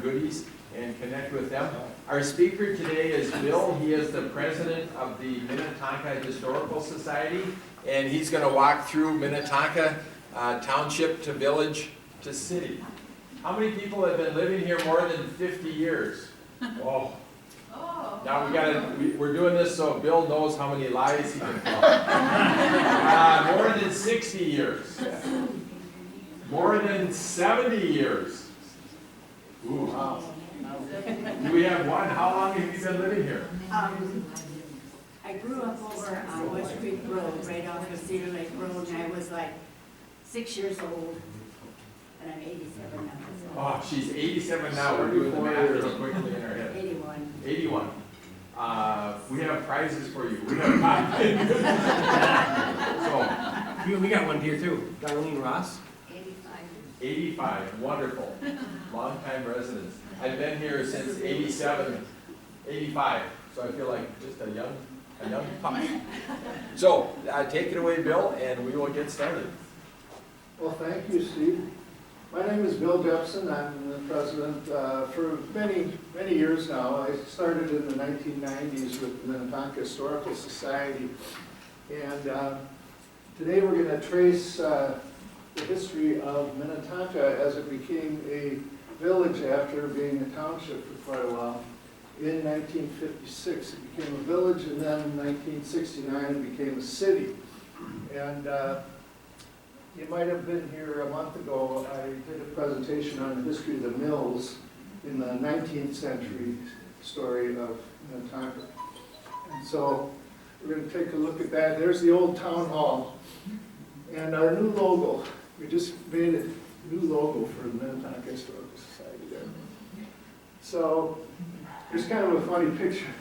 goodies and connect with them. Our speaker today is Bill. He is the president of the Minnetonka Historical Society, and he's going to walk through Minnetonka Township to village to city. How many people have been living here more than 50 years? Oh. Now we're doing this so Bill knows how many lies he can tell. More than 60 years. More than 70 years. Ooh. Wow. Do we have one? How long have you been living here? I grew up over on West Creek Road, right off of Cedar Lake Road, and I was like 6 years old, and I'm 87 now. So. Oh, she's 87 now. We're doing the math real quickly in our head. 81. 81. We have prizes for you. We have so, We got one here too. Darlene Ross. 85. Wonderful. Long-time residents. I've been here since 87, 85. So I feel like just a young pup. So take it away, Bill, and we will get started. Well, thank you, Steve. My name is Bill Jepson. I'm the president for many years now. I started in the 1990s with the Minnetonka Historical Society. And today we're going to trace the history of Minnetonka as it became a village after being a township for quite a while. In 1956 it became a village, and then in 1969 it became a city. And you might have been here a month ago. I did a presentation on the history of the mills in the 19th century story of Minnetonka. And so we're going to take a look at that. There's the old town hall. And our new logo, we just made a new logo for the Minnetonka Historical Society there. So there's kind of a funny picture,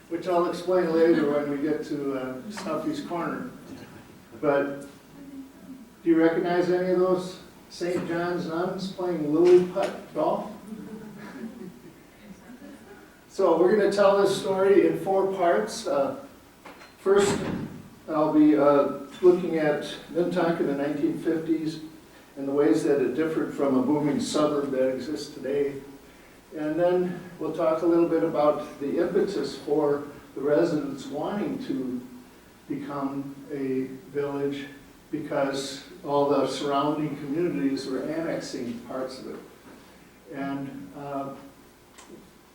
which I'll explain later when we get to Southeast Corner. But do you recognize any of those St. John's nuns playing lily putt golf? So we're going to tell this story in 4 parts. First, I'll be looking at Minnetonka in the 1950s and the ways that it differed from a booming suburb that exists today. And then we'll talk a little bit about the impetus for the residents wanting to become a village, because all the surrounding communities were annexing parts of it. And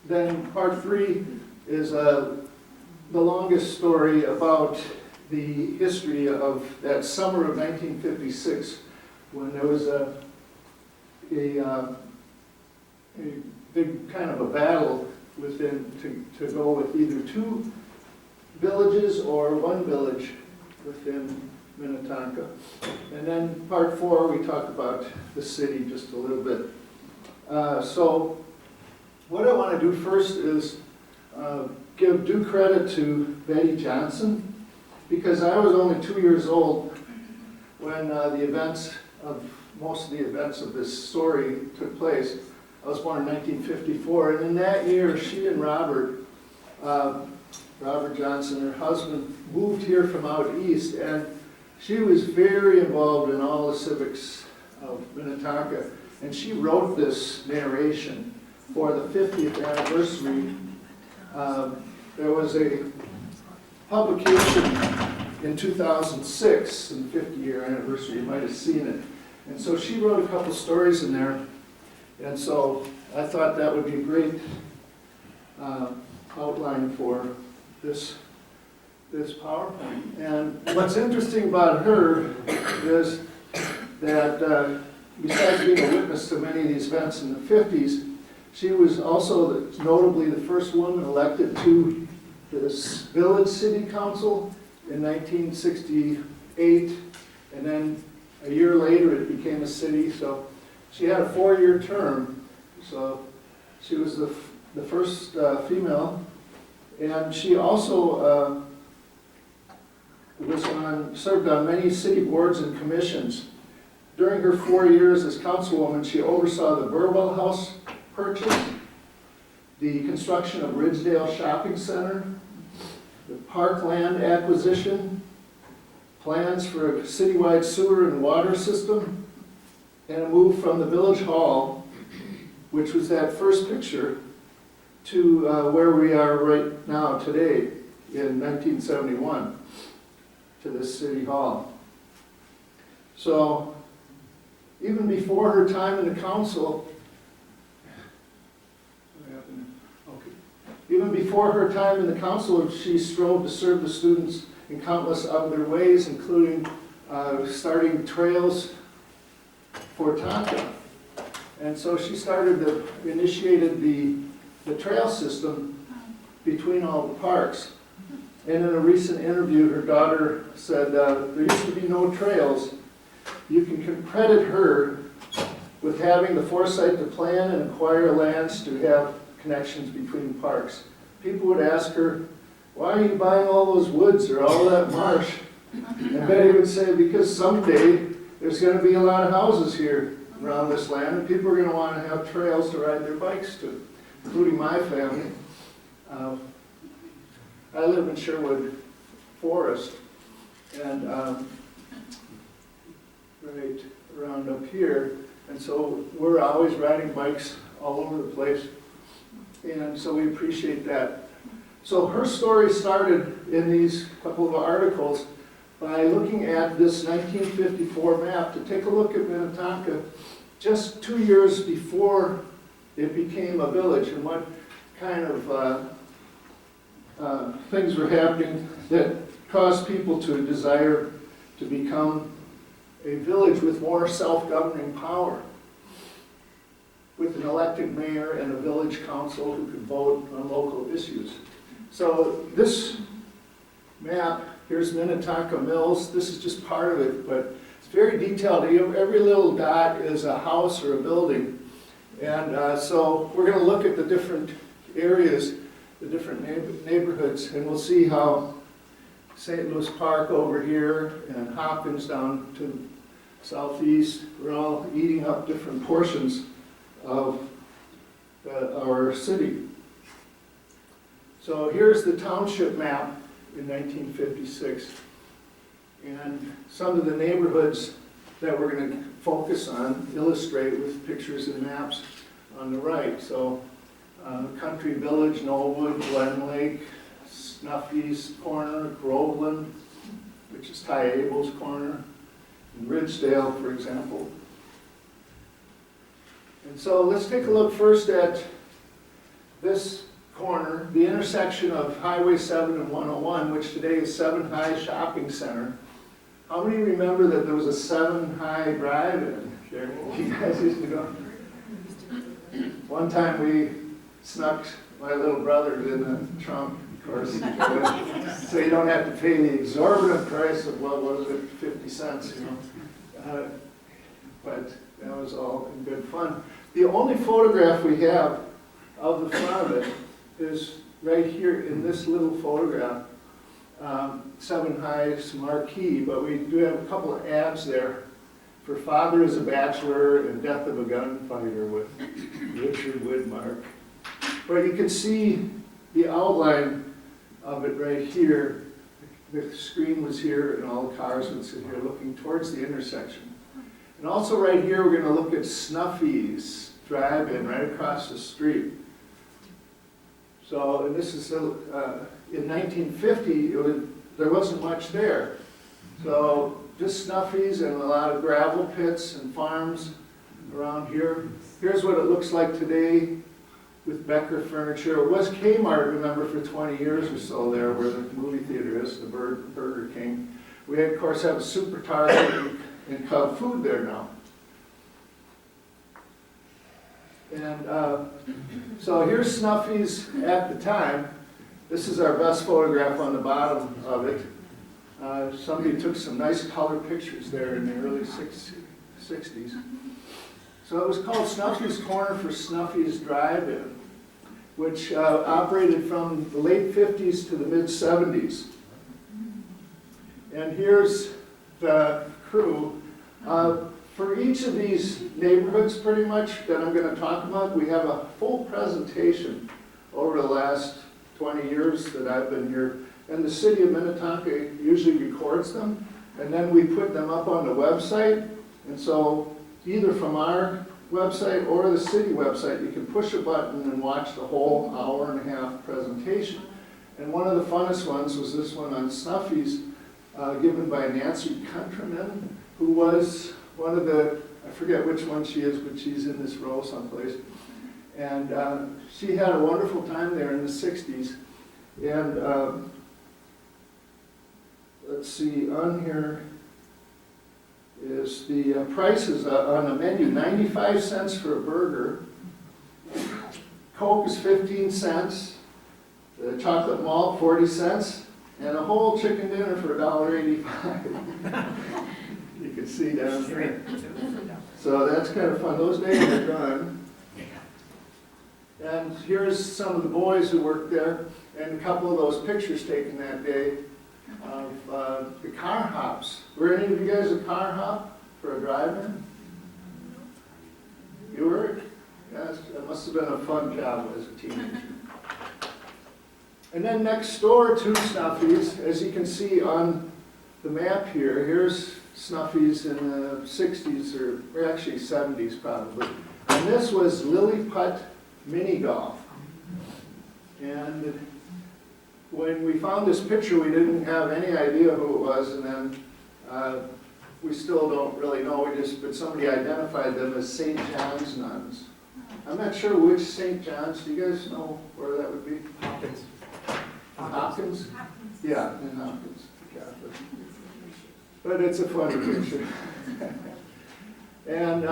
then part 3 is the longest story about the history of that summer of 1956, when there was a big kind of a battle within to go with either 2 villages or 1 village within Minnetonka. And then part 4, we talk about the city just a little bit. So what I want to do first is give due credit to Betty Johnson, because I was only 2 years old when most of the events of this story took place. I was born in 1954, and in that year, she and Robert Johnson, her husband, moved here from out east, and she was very involved in all the civics of Minnetonka, and she wrote this narration for the 50th anniversary. There was a publication in 2006, in the 50-year anniversary, you might have seen it. And so she wrote a couple stories in there, and so I thought that would be a great outline for this PowerPoint. And what's interesting about her is that besides being a witness to many of these events in the 50s, she was also notably the first woman elected to this village city council in 1968, and then a year later it became a city. So she had a 4-year term, so she was the first female, and she also served on many city boards and commissions. During her 4 years as councilwoman, she oversaw the Burwell House purchase, the construction of Ridgedale Shopping Center, the parkland acquisition, plans for a citywide sewer and water system, and a move from the village hall which was that first picture, to where we are right now today in 1971, to this City Hall. So even before her time in the council, even before her time in the council, she strove to serve the students in countless other ways, including starting trails for Tonka. And so she initiated the trail system between all the parks. And in a recent interview, her daughter said, there used to be no trails. You can credit her with having the foresight to plan and acquire lands to have connections between parks. People would ask her, why are you buying all those woods or all that marsh? And Betty would say, because someday there's going to be a lot of houses here around this land, and people are going to want to have trails to ride their bikes to, including my family. I live in Sherwood Forest, and right around up here, and so we're always riding bikes all over the place, and so we appreciate that. So her story started in these couple of articles by looking at this 1954 map to take a look at Minnetonka just 2 years before it became a village, and what kind of things were happening that caused people to desire to become a village with more self-governing power, with an elected mayor and a village council who could vote on local issues. So this map, here's Minnetonka Mills. This is just part of it, but it's very detailed. Every little dot is a house or a building. And so we're going to look at the different areas, the different neighborhoods, and we'll see how St. Louis Park over here and Hopkins down to the southeast, we're all eating up different portions of our city. So here's the township map in 1956, and some of the neighborhoods that we're going to focus on illustrate with pictures and maps on the right. So Country Village, Knollwood, Glen Lake, Snuffy's Corner, Groveland, which is Ty Abel's corner, and Ridgedale, for example. And so let's take a look first at this corner, the intersection of Highway 7 and 101, which today is 7 High Shopping Center. How many remember that there was a 7 High drive-in? You guys used to go? One time we snuck my little brother in the trunk, of course, so you don't have to pay the exorbitant price of, what was it, 50 cents, you know. But that was all in good fun. The only photograph we have of the front of it is right here in this little photograph, 7 High's marquee, but we do have a couple of ads there for Father is a Bachelor and Death of a Gunfighter with Richard Widmark. But you can see the outline of it right here. The screen was here and all the cars would sit here looking towards the intersection. And also right here we're going to look at Snuffy's Drive-In right across the street. So, and this is in 1950, there wasn't much there. So just Snuffy's and a lot of gravel pits and farms around here. Here's what it looks like today with Becker Furniture. It was Kmart, remember, for 20 years or so there, where the movie theater is, the Burger King. We, of course, have a Super Target and Cub Food there now. And so here's Snuffy's at the time. This is our best photograph on the bottom of it. Somebody took some nice color pictures there in the early 60s. So it was called Snuffy's Corner for Snuffy's Drive-In, which operated from the late 50s to the mid-70s. And here's the crew. For each of these neighborhoods, pretty much, that I'm going to talk about, we have a full presentation over the last 20 years that I've been here. And the city of Minnetonka usually records them, and then we put them up on the website. And so either from our website or the city website, you can push a button and watch the whole hour-and-a-half presentation. And one of the funnest ones was this one on Snuffies, given by Nancy Countryman, who was one of the, I forget which one she is, but she's in this row someplace. And she had a wonderful time there in the 60s. And let's see, on here is the prices on the menu. 95 cents for a burger. Coke is 15 cents. The chocolate malt, 40 cents. And a whole chicken dinner for $1.85. You can see down here. So that's kind of fun. Those days are gone. And here's some of the boys who worked there, and a couple of those pictures taken that day of the car hops. Were any of you guys a car hop for a drive-in? You were? Yes, that must have been a fun job as a teenager. And then next door to Snuffies, as you can see on the map here, here's Snuffies in the 60s, or actually 70s probably. And this was Lily Putt Mini Golf. And when we found this picture, we didn't have any idea who it was, and then we still don't really know, but somebody identified them as St. John's nuns. I'm not sure which St. John's. Do you guys know where that would be? Hopkins. Hopkins? Yeah, in Hopkins, Catholic. But it's a funny picture. And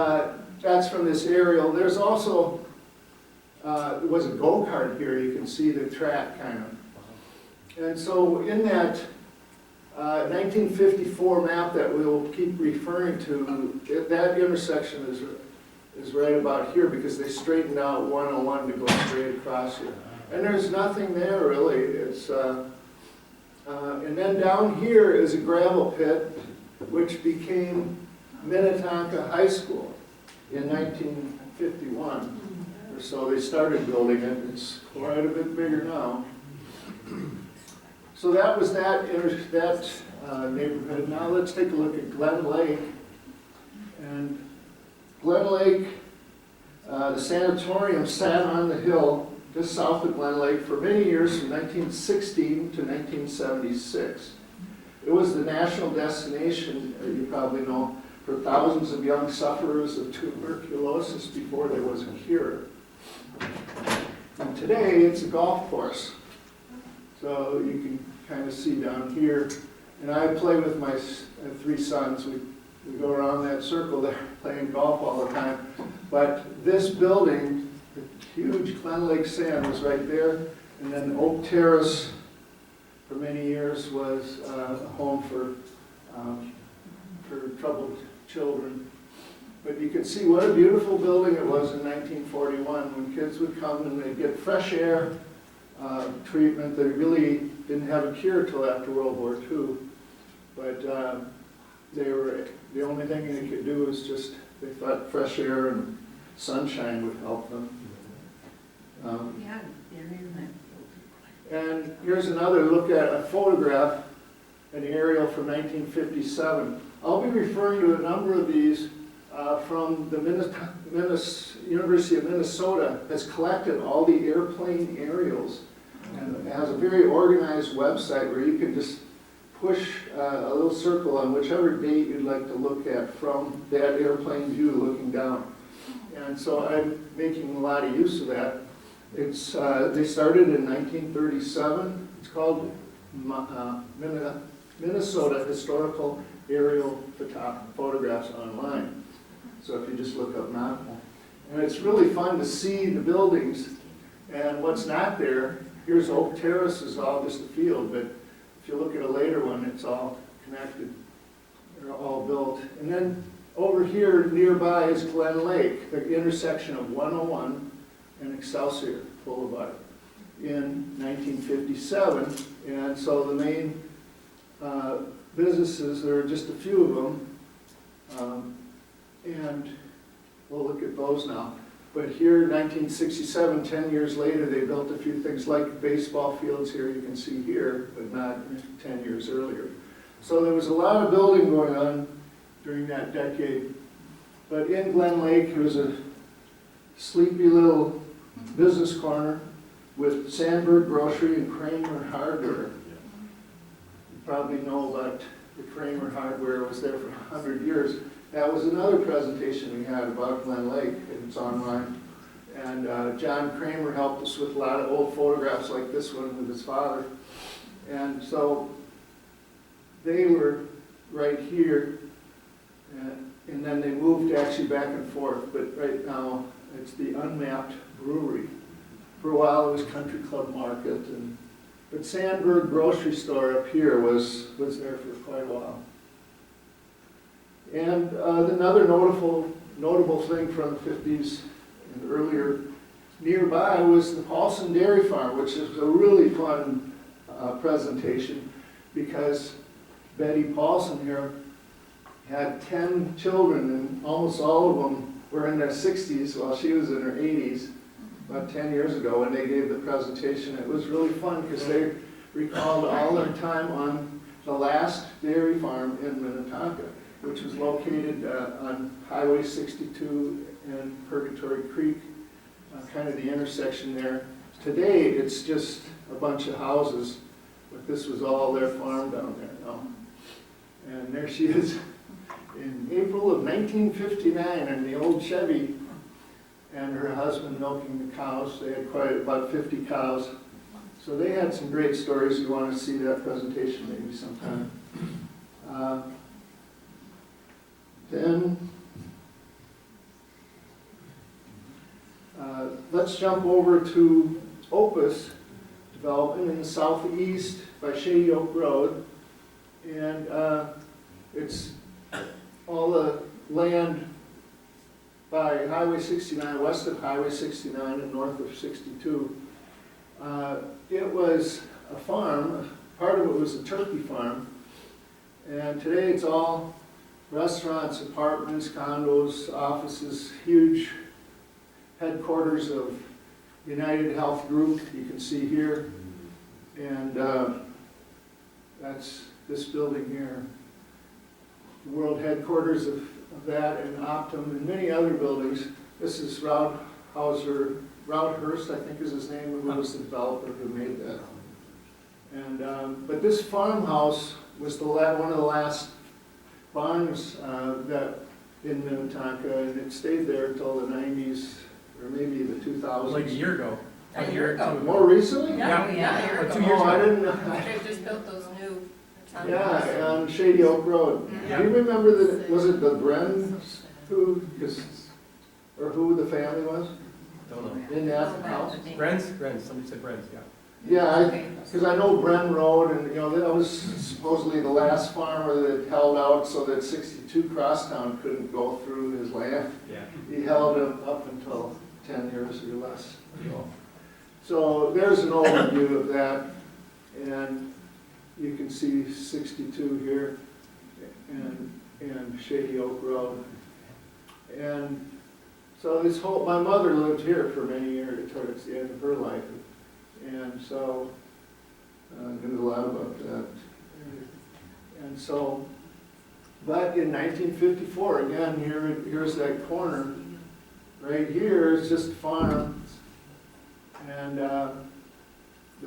that's from this aerial. There's also, there was a go-kart here. You can see the track kind of. And so in that 1954 map that we'll keep referring to, that intersection is right about here because they straightened out 101 to go straight across here. And there's nothing there really. It's and then down here is a gravel pit, which became Minnetonka High School in 1951 or so. They started building it. It's quite a bit bigger now. So that was that neighborhood. Now let's take a look at Glen Lake. And Glen Lake, the sanatorium sat on the hill just south of Glen Lake for many years, from 1916 to 1976. It was the national destination, you probably know, for thousands of young sufferers of tuberculosis before there was a cure. And today, it's a golf course. So you can kind of see down here. And I play with my 3 sons. We go around that circle there playing golf all the time. But this building, the huge Glen Lake Sand, was right there. And then Oak Terrace, for many years, was a home for troubled children. But you can see what a beautiful building it was in 1941 when kids would come and they'd get fresh air treatment. They really didn't have a cure till after World War II. But they were, the only thing they could do was just, they thought fresh air and sunshine would help them. And here's another look at a photograph, an aerial from 1957. I'll be referring to a number of these from the University of Minnesota has collected all the airplane aerials and has a very organized website where you can just push a little circle on whichever date you'd like to look at from that airplane view looking down. And so I'm making a lot of use of that. It's, they started in 1937. It's called Minnesota Historical Aerial Photographs Online. So if you just look up map. And it's really fun to see the buildings and what's not there. Here's Oak Terrace is all just a field, but if you look at a later one, it's all connected. They're all built. And then over here nearby is Glen Lake, the intersection of 101 and Excelsior Boulevard in 1957. And so the main businesses, there are just a few of them. And we'll look at those now. But here, 1967, 10 years later, they built a few things like baseball fields here, you can see here, but not 10 years earlier. So there was a lot of building going on during that decade. But in Glen Lake, there was a sleepy little business corner with Sandberg Grocery and Kramer Hardware. You probably know about the Kramer Hardware, was there for 100 years. That was another presentation we had about Glen Lake, and it's online. And John Kramer helped us with a lot of old photographs like this one with his father. And so they were right here, and then they moved actually back and forth, but right now it's the unmapped brewery. For a while it was Country Club Market, but Sandberg Grocery Store up here was there for quite a while. And another notable thing from the 50s and earlier nearby was the Paulson Dairy Farm, which is a really fun presentation because Betty Paulson here had 10 children, and almost all of them were in their 60s while she was in her 80s, about 10 years ago when they gave the presentation. It was really fun because they recalled all their time on the last dairy farm in Minnetonka, which was located on Highway 62 and Purgatory Creek, kind of the intersection there. Today, it's just a bunch of houses, but this was all their farm down there now. And there she is in April of 1959 in the old Chevy, and her husband milking the cows. They had about 50 cows. So they had some great stories. You want to see that presentation maybe sometime. Then let's jump over to Opus Development in the southeast by Shady Oak Road. And it's all the land by Highway 69, west of Highway 69 and north of 62. It was a farm. Part of it was a turkey farm. And today it's all restaurants, apartments, condos, offices, huge headquarters of United Health Group, you can see here. And that's this building here. The world headquarters of that, and Optum, and many other buildings. This is Roudhurst, I think is his name, who was the developer who made that. And but this farmhouse was one of the last barns that in Minnetonka, and it stayed there until the 90s or maybe the 2000s. Like a year ago. A year ago. More recently? Yeah, Yeah. yeah, a year Or 2 ago. years Oh, I ago. didn't know. They just built those new. Yeah, on Shady Oak Road. Yeah. Do you remember was it the Brens who the family was Don't know. in that house? Brens? Somebody said Brens, yeah. Yeah, because I know Bren Road, and that was supposedly the last farmer that held out so that 62 Crosstown couldn't go through his land. Yeah. He held him up until 10 years or less ago. So there's an overview of that, and you can see 62 here and Shady Oak Road. And so my mother lived here for many years towards the end of her life. And so I knew a lot about that. And so, but in 1954, again, here's that corner. Right here is just a farm. And the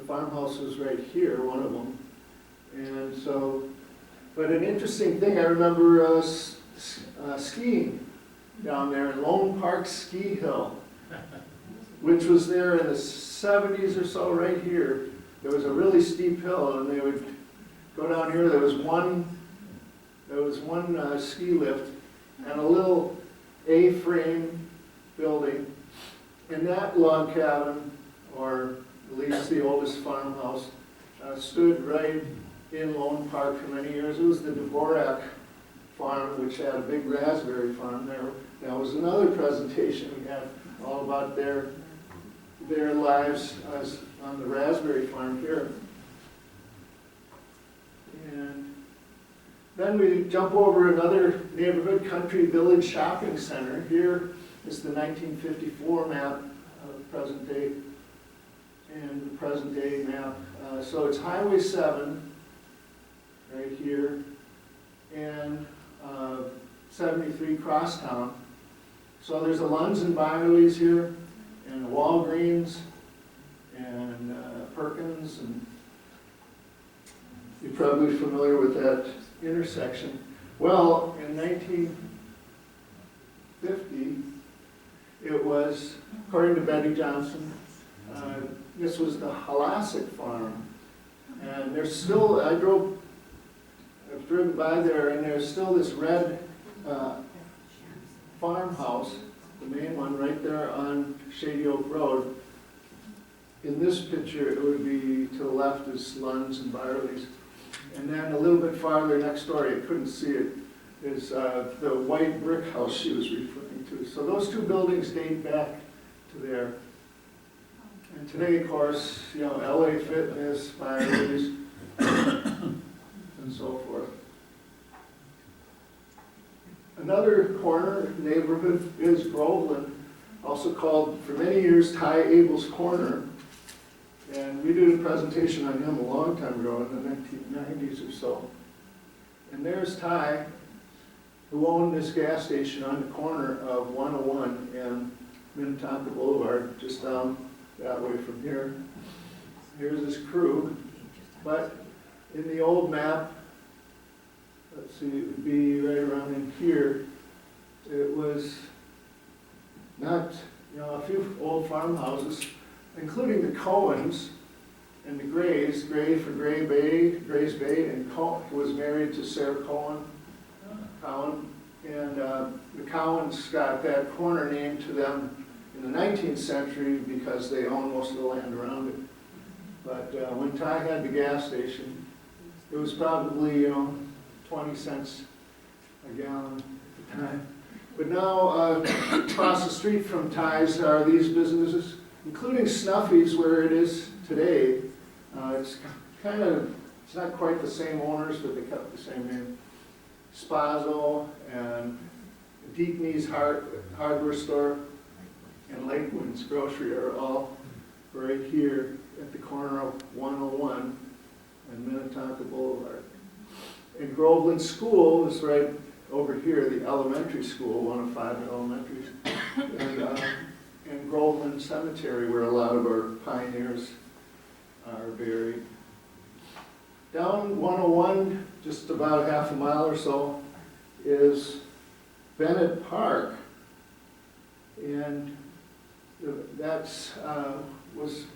farmhouse was right here, one of them. And so, but an interesting thing, I remember skiing down there in Lone Park Ski Hill, which was there in the 70s or so, right here. There was a really steep hill, and they would go down here. There was one ski lift and a little A-frame building. And that log cabin, or at least the oldest farmhouse, stood right in Lone Park for many years. It was the Dvorak farm, which had a big raspberry farm there. That was another presentation we had all about their lives as on the raspberry farm here. And then we jump over another neighborhood, Country Village Shopping Center. Here is the 1954 map of present day, and the present day map. So it's Highway 7 right here, and 73 Crosstown. So there's a Lunds and Byerly's here, and a Walgreens, and Perkins, and you're probably familiar with that intersection. Well, in 1950, it was, according to Betty Johnson, this was the Halassic farm. And there's still, I've driven by there, and there's still this red farmhouse, the main one right there on Shady Oak Road. In this picture, it would be to the left is Lunds and Byerly's. And then a little bit farther next door, you couldn't see it, is the white brick house she was referring to. So those two buildings date back to there. And today, of course, you know, LA Fitness, Byerly's, and so forth. Another corner neighborhood is Groveland, also called for many years Ty Abel's Corner. And we did a presentation on him a long time ago in the 1990s or so. And there's Ty, who owned this gas station on the corner of 101 and Minnetonka Boulevard, just down that way from here. Here's his crew. But in the old map, let's see, it would be right around in here. It was not, you know, a few old farmhouses, including the Cohens and the Grays. Gray for Gray's Bay, and Cohen was married to Sarah Cohen. And the Cowens got that corner named to them in the 19th century because they owned most of the land around it. But when Ty had the gas station, it was probably, you know, 20 cents a gallon at the time. But now, across the street from Ty's are these businesses, including Snuffy's, where it is today. It's kind of, it's not quite the same owners, but they kept the same name. Spazo and Deaconey's hardware store and Lakewind's grocery are all right here at the corner of 101 and Minnetonka Boulevard. And Groveland School is right over here, the elementary school, one of 5 elementaries. And Groveland Cemetery, where a lot of our pioneers are buried. Down 101, just about half a mile or so, is Bennett Park. And that's was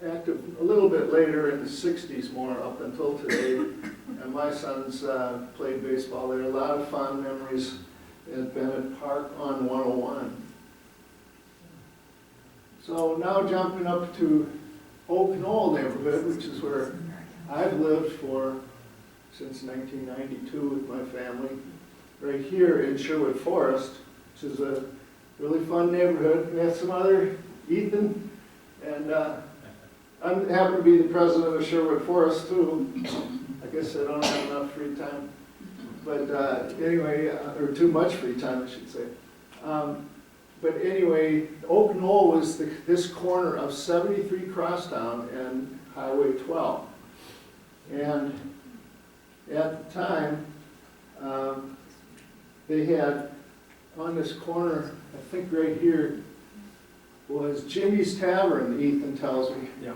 active a little bit later in the 60s, more up until today. And my sons played baseball there. A lot of fond memories at Bennett Park on 101. So now jumping up to Oak Knoll neighborhood, which is where I've lived since 1992 with my family. Right here in Sherwood Forest, which is a really fun neighborhood. We have some other, Ethan, and I happen to be the president of Sherwood Forest too. I guess I don't have enough free time, but anyway, or too much free time, I should say. But anyway, Oak Knoll was this corner of 73 Crosstown and Highway 12. And at the time, they had on this corner, I think right here, was Jimmy's Tavern, Ethan tells me. Yeah.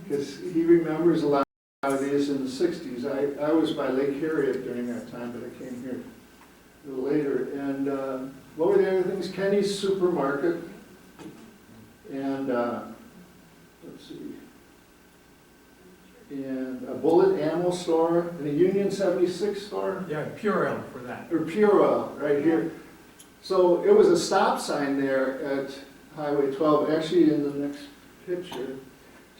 Because he remembers a lot of these in the 60s. I was by Lake Harriet during that time, but I came here a little later. And what were the other things? Kenny's Supermarket. And let's see. And a Bullet Ammo store, and a Union 76 store. Yeah, Purell for that. Or Purell, right here. So it was a stop sign there at Highway 12. Actually, in the next picture,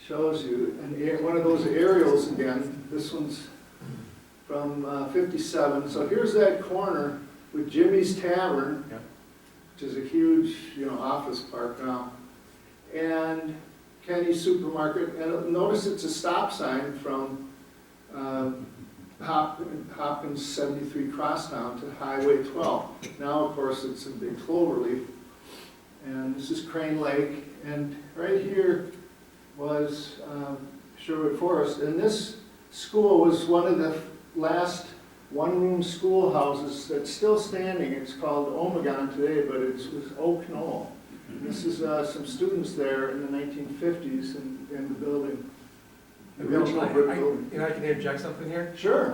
shows you one of those aerials again. This one's from 57. So here's that corner with Jimmy's Tavern, Yeah. which is a huge, office park now, and Kenny's Supermarket. And notice it's a stop sign from Hopkins 73 Crosstown to Highway 12. Now, of course, it's a big cloverleaf. And this is Crane Lake. And right here was Sherwood Forest. And this school was one of the last one-room schoolhouses that's still standing. It's called Omegon today, but it was Oak Knoll. This is some students there in the 1950s in the building. The original brick building. You know, I can interject something here? Sure.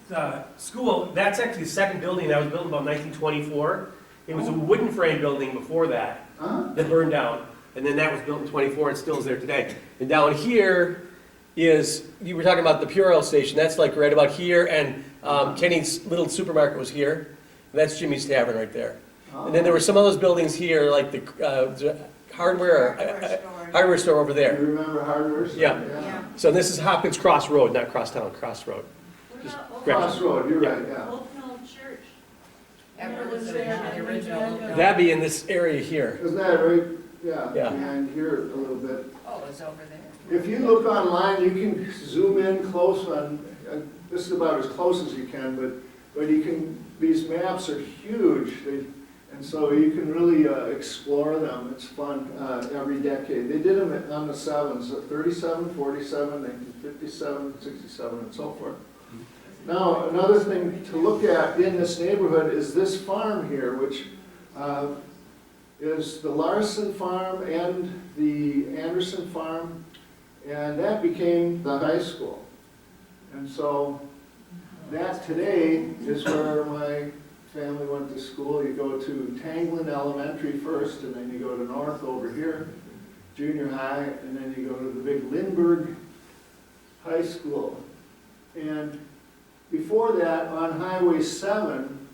The school, that's actually the second building that was built in about 1924. It was a wooden frame building before that, that burned down. And then that was built in 24 and still is there today. And down here is, you were talking about the Pure Oil station, that's like right about here, and Kenny's little supermarket was here. And that's Jimmy's Tavern right there. And then there were some of those buildings here, like the hardware store over You there. remember hardware store? Yeah. Yeah. So this is Hopkins Cross Road, not Crosstown, Cross Road. Just Crossroad, you're right, yeah. Oak Knoll Church. After the original. That'd be in this area here. Isn't that right? Yeah, Yeah. behind here a little bit. Oh, it's over there. If you look online, you can zoom in close on, this is about as close as you can, but you can, these maps are huge. And so you can really explore them. It's fun every decade. They did them on the sevens, 37, 47, 1957, 67, and so forth. Now, another thing to look at in this neighborhood is this farm here, which is the Larson farm and the Anderson farm, and that became the high school. And so that today is where my family went to school. You go to Tanglin Elementary first, and then you go to North over here, junior high, and then you go to the big Lindbergh High School. And before that, on Highway 7,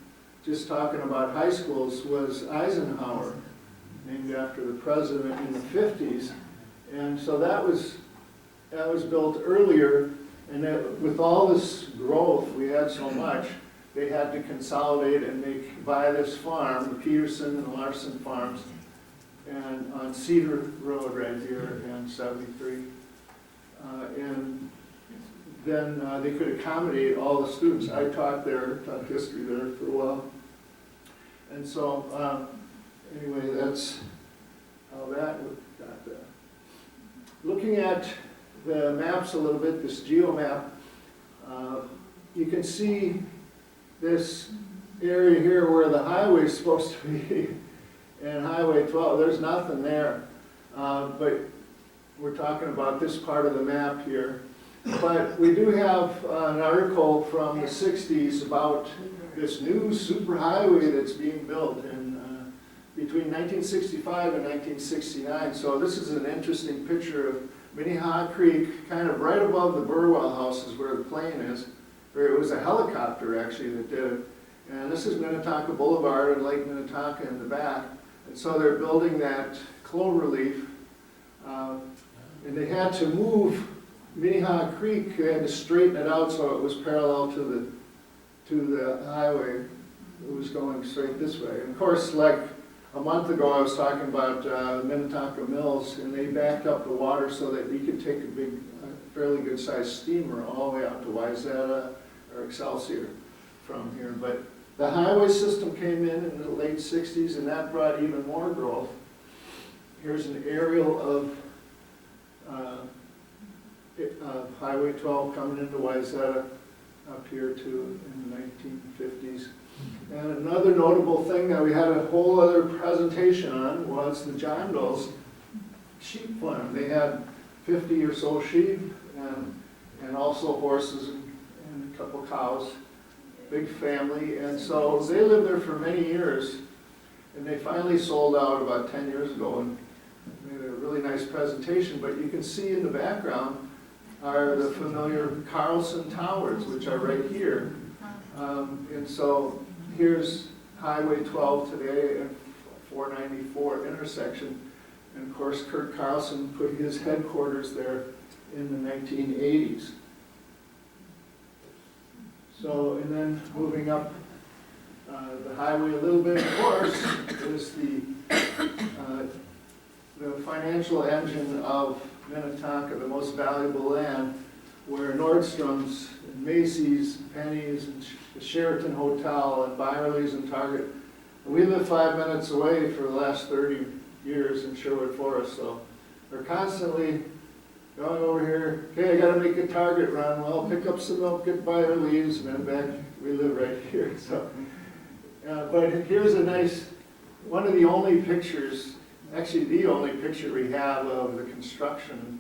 just talking about high schools, was Eisenhower, named after the president in the 50s. And so that was built earlier, and that, with all this growth, we had so much, they had to consolidate and buy this farm, the Peterson and Larson farms, and on Cedar Road right here and 73. And then they could accommodate all the students. I taught history there for a while. And so, anyway, that's how that got there. Looking at the maps a little bit, this geomap, you can see this area here where the highway is supposed to be, and Highway 12, there's nothing there. But we're talking about this part of the map here. But we do have an article from the 60s about this new superhighway that's being built in between 1965 and 1969. So this is an interesting picture of Minnetonka Creek, kind of right above the Burwell House is where the plane is. It was a helicopter actually that did it. And this is Minnetonka Boulevard and Lake Minnetonka in the back. And so they're building that cloverleaf. And they had to move Minnetonka Creek, they had to straighten it out so it was parallel to the highway. It was going straight this way. And of course, like a month ago, I was talking about Minnetonka Mills, and they backed up the water so that you could take a big, fairly good-sized steamer all the way out to Wayzata or Excelsior from here. But the highway system came in the late 60s, and that brought even more growth. Here's an aerial of Highway 12 coming into Wayzata up here too in the 1950s. And another notable thing that we had a whole other presentation on was the John Doe's sheep farm. They had 50 or so sheep and also horses and a couple cows, big family. And so they lived there for many years, and they finally sold out about 10 years ago and made a really nice presentation. But you can see in the background are the familiar Carlson Towers, which are right here. And so here's Highway 12 today and 494 intersection. And of course, Kurt Carlson put his headquarters there in the 1980s. So, and then moving up the highway a little bit, of course, is the financial engine of Minnetonka, the most valuable land, where Nordstrom's and Macy's, Penny's, and the Sheraton Hotel, and Byerly's and Target. And we live 5 minutes away for the last 30 years in Sherwood Forest, so they're constantly going over here. Okay, I got to make a Target run. Well, pick up some milk at Byerly's, and then back we live right here, so. But here's a nice, one of the only pictures, actually the only picture we have of the construction.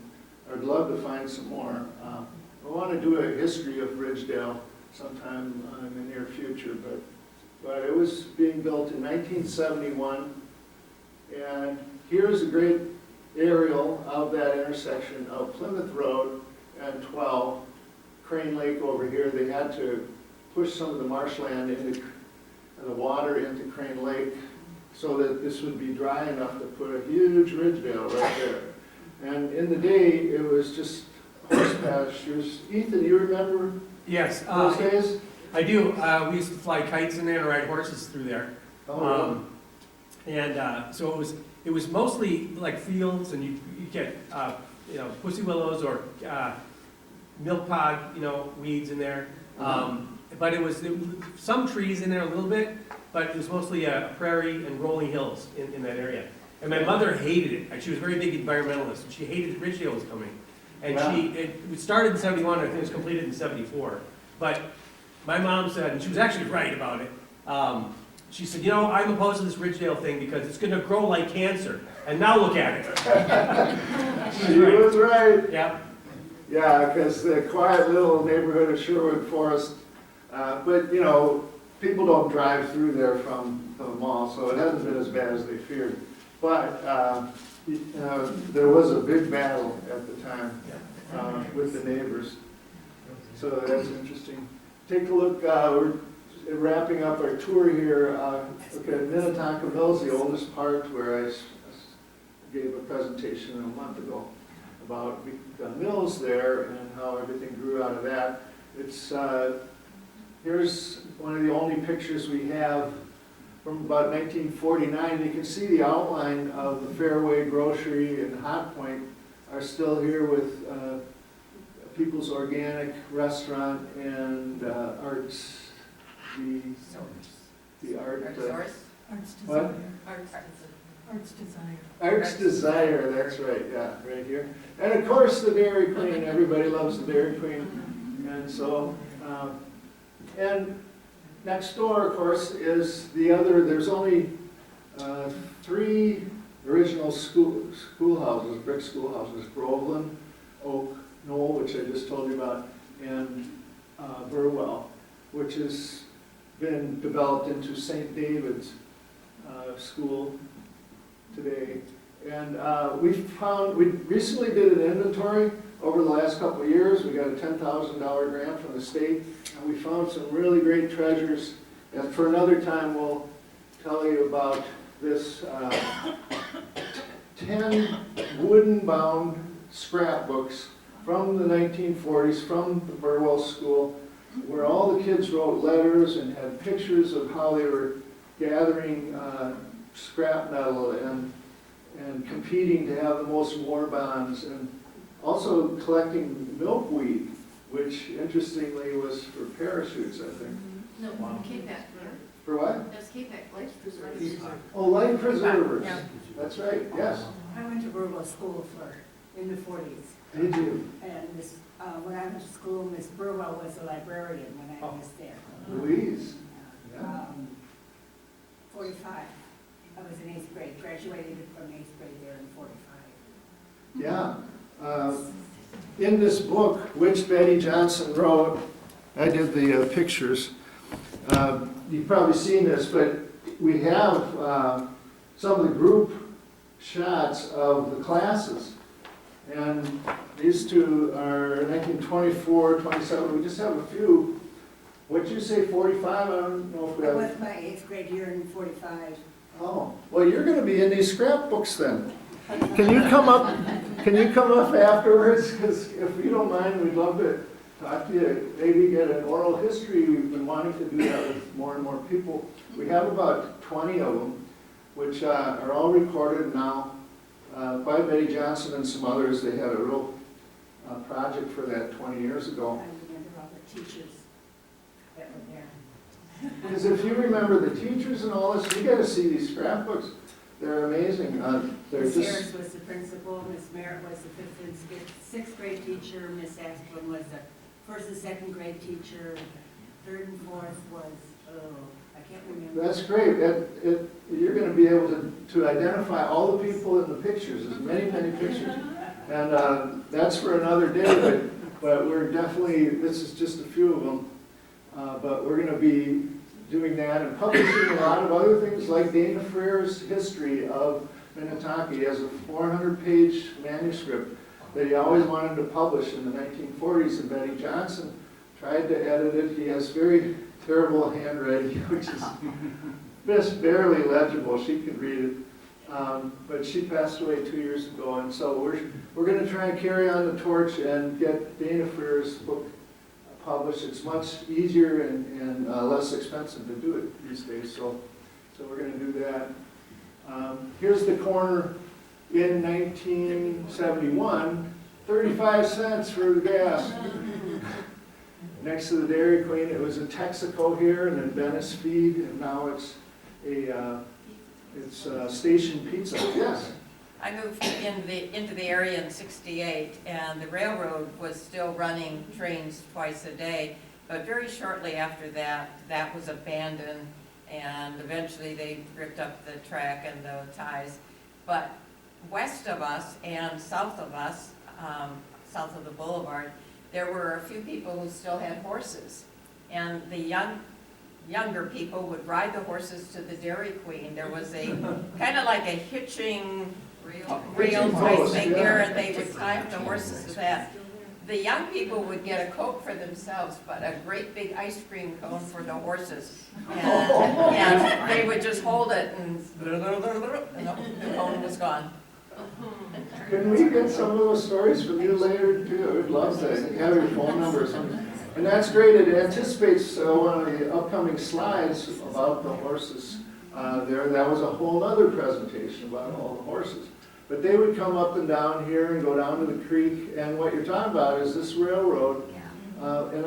I'd love to find some more. I want to do a history of Ridgedale sometime in the near future, but it was being built in 1971, and here's a great aerial of that intersection of Plymouth Road and 12, Crane Lake over here. They had to push some of the marshland into the water into Crane Lake so that this would be dry enough to put a huge Ridgedale right there. And in the day, it was just horse pastures. Ethan, you remember Yes, those days? I do. We used to fly kites in there and ride horses through there. Oh, So it was mostly like fields, and you get pussy willows or milk pod, weeds in there. But it was some trees in there a little bit, but it was mostly a prairie and rolling hills in that area. And my mother hated it. And she was a very big environmentalist, and she hated Ridgedale was coming. And Wow. it started in 71, I think it was completed in 74. But my mom said, and she was actually right about it, she said, I'm opposed to this Ridgedale thing because it's going to grow like cancer. And now look at it. she was right. Yeah. Yeah, because the quiet little neighborhood of Sherwood Forest, but people don't drive through there from the mall, so it hasn't been as bad as they feared. But there was a big battle at the time with the neighbors, so that's interesting. Take a look. We're wrapping up our tour here. Look at Minnetonka Mills, the oldest part, where I gave a presentation a month ago about the mills there and how everything grew out of that. It's here's one of the only pictures we have from about 1949. You can see the outline of the Fairway Grocery and Hot Point are still here with People's Organic Restaurant and Arts, the art. Arts What? Arts Desire. Arts Desire, that's right, yeah, right here. And of course, the Dairy Queen, everybody loves the Dairy Queen. And so, and next door, of course, is the other, there's only 3 original schoolhouses, brick schoolhouses, Groveland, Oak Knoll, which I just told you about, and Burwell, which has been developed into St. David's School today. And we recently did an inventory over the last couple of years. We got a $10,000 grant from the state, and we found some really great treasures. And for another time, we'll tell you about this 10 wooden-bound scrapbooks from the 1940s, from the Burwell School, where all the kids wrote letters and had pictures of how they were gathering scrap metal and competing to have the most war bonds, and also collecting milkweed, which interestingly was for parachutes, I think. No, K-Pac. For what? That's K-Pac, life preservers. Oh, life preservers. Yeah. That's right, yes. I went to Burwell School in the 40s. Did you? And when I went to school, Miss Burwell was a librarian when I was there. Louise. Yeah. 45. I was in 8th grade, graduated from 8th grade there in 45. Yeah. In this book, which Betty Johnson wrote, I did the pictures. You've probably seen this, but we have some of the group shots of the classes. And these two are 1924, 27. We just have a few. What'd you say, 45? I don't know if we I have. went my 8th grade year in 45. Oh, well, you're going to be in these scrapbooks then. Can you come up? Can you come up afterwards? Because if you don't mind, we'd love to talk to you. Maybe get an oral history. We've been wanting to do that with more and more people. We have about 20 of them, which are all recorded now by Betty Johnson and some others. They had a real project for that 20 years I ago. remember all the teachers that were there. Because if you remember the teachers and all this, you got to see these scrapbooks. They're amazing. They're Miss just. Harris was the principal, Miss Merritt was the 5th and 6th grade teacher, Miss Asplin was the 1st and 2nd grade teacher, third and fourth was, I can't remember. That's great. You're going to be able to identify all the people in the pictures. There's many, many pictures. And that's for another day, but we're definitely, this is just a few of them. But we're going to be doing that and publishing a lot of other things like Dana Frere's history of Minnetonka. He has a 400-page manuscript that he always wanted to publish in the 1940s, and Betty Johnson tried to edit it. He has very terrible handwriting, which is just barely legible. She could read it. But she passed away 2 years ago, and so we're going to try and carry on the torch and get Dana Frere's book published. It's much easier and less expensive to do it these days, so we're going to do that. Here's the corner in 1971, 35 cents for the gas. Next to the Dairy Queen, it was a Texaco here, and then Venice Feed, and now it's Station Pizza. Yes. I moved into the area in '68, and the railroad was still running trains twice a day. But very shortly after that, that was abandoned, and eventually they ripped up the track and the ties. But west of us and south of us, south of the boulevard, there were a few people who still had horses. And the younger people would ride the horses to the Dairy Queen. There was a kind of like a hitching rail type thing there, and they would tie the horses to that. The young people would get a Coke for themselves, but a great big ice cream cone for the horses. And they would just hold it, and the cone was gone. Can we get some of those stories from you later too? I'd love to have your phone number or something. And that's great. It anticipates one of the upcoming slides about the horses there. That was a whole other presentation about all the horses. But they would come up and down here and go down to the creek. And what you're talking about is this railroad. And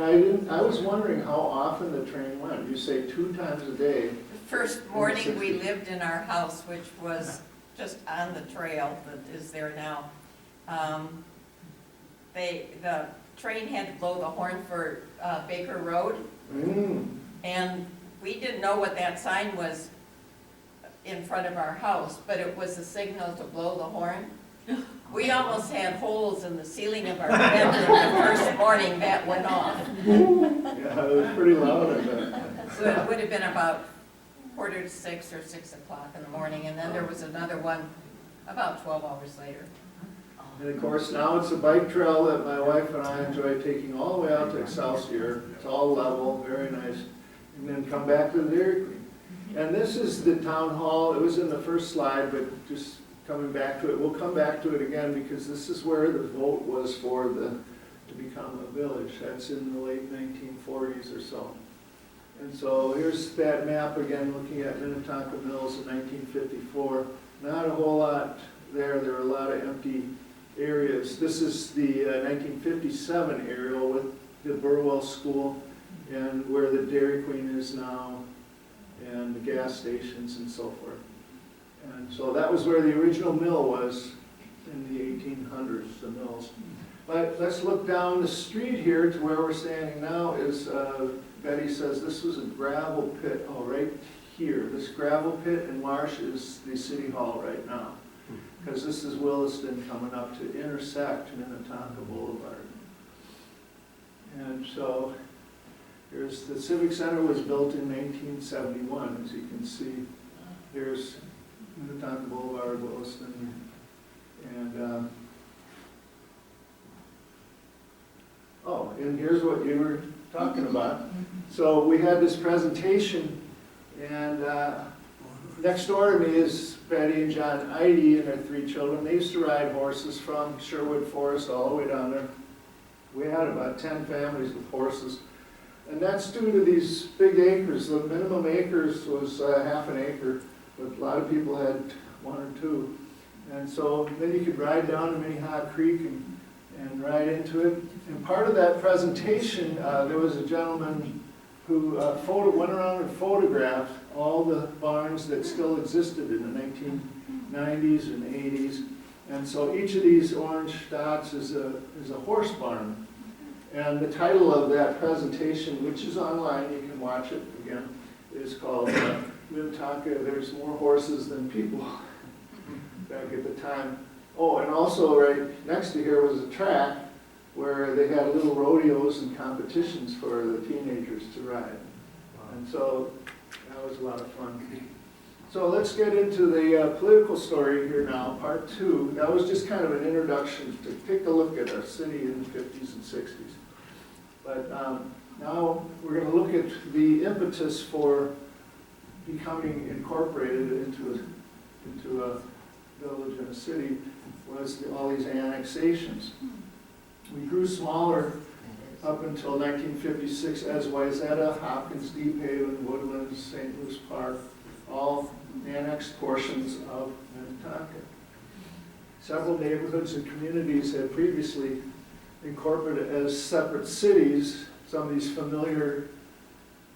I was wondering how often the train went. You say 2 times a day. The first morning we lived in our house, which was just on the trail that is there now. The train had to blow the horn for Baker Road. And we didn't know what that sign was in front of our house, but it was a signal to blow the horn. We almost had holes in the ceiling of our bedroom the first morning that went off. Yeah, it was pretty loud, I bet. So it would have been about 5:45 or 6 o'clock in the morning, and then there was another one about 12 hours later. And of course, now it's a bike trail that my wife and I enjoy taking all the way out to Excelsior. It's all level, very nice. And then come back to the Dairy Queen. And this is the town hall. It was in the first slide, but just coming back to it, we'll come back to it again because this is where the vote was for to become a village. That's in the late 1940s or so. And so here's that map again, looking at Minnetonka Mills in 1954. Not a whole lot there. There are a lot of empty areas. This is the 1957 aerial with the Burwell School and where the Dairy Queen is now and the gas stations and so forth. And so that was where the original mill was in the 1800s, the mills. But let's look down the street here to where we're standing now is, Betty says this was a gravel pit, oh, right here. This gravel pit and marsh is the City Hall right now. Because this is Williston coming up to intersect Minnetonka Boulevard. And so here's the Civic Center was built in 1971, as you can see. Here's Minnetonka Boulevard, Williston, and oh, and here's what you were talking about. So we had this presentation, and next door to me is Betty and John Eide and their 3 children. They used to ride horses from Sherwood Forest all the way down there. We had about 10 families with horses. And that's due to these big acres. The minimum acres was half an acre, but a lot of people had 1 or 2. And so then you could ride down to Minnetonka Creek and ride into it. And part of that presentation, there was a gentleman who went around and photographed all the barns that still existed in the 1990s and 80s. And so each of these orange dots is a horse barn. And the title of that presentation, which is online, you can watch it again, is called Minnetonka, There's More Horses Than People, back at the time. Oh, and also right next to here was a track where they had little rodeos and competitions for the teenagers to ride. And so that was a lot of fun. So let's get into the political story here now, part 2. That was just kind of an introduction to take a look at our city in the 50s and 60s. But now we're going to look at the impetus for becoming incorporated into a village and a city was all these annexations. We grew smaller up until 1956 as Wayzata, Hopkins, Deep Haven, Woodlands, St. Louis Park, all annexed portions of Minnetonka. Several neighborhoods and communities had previously incorporated as separate cities some of these familiar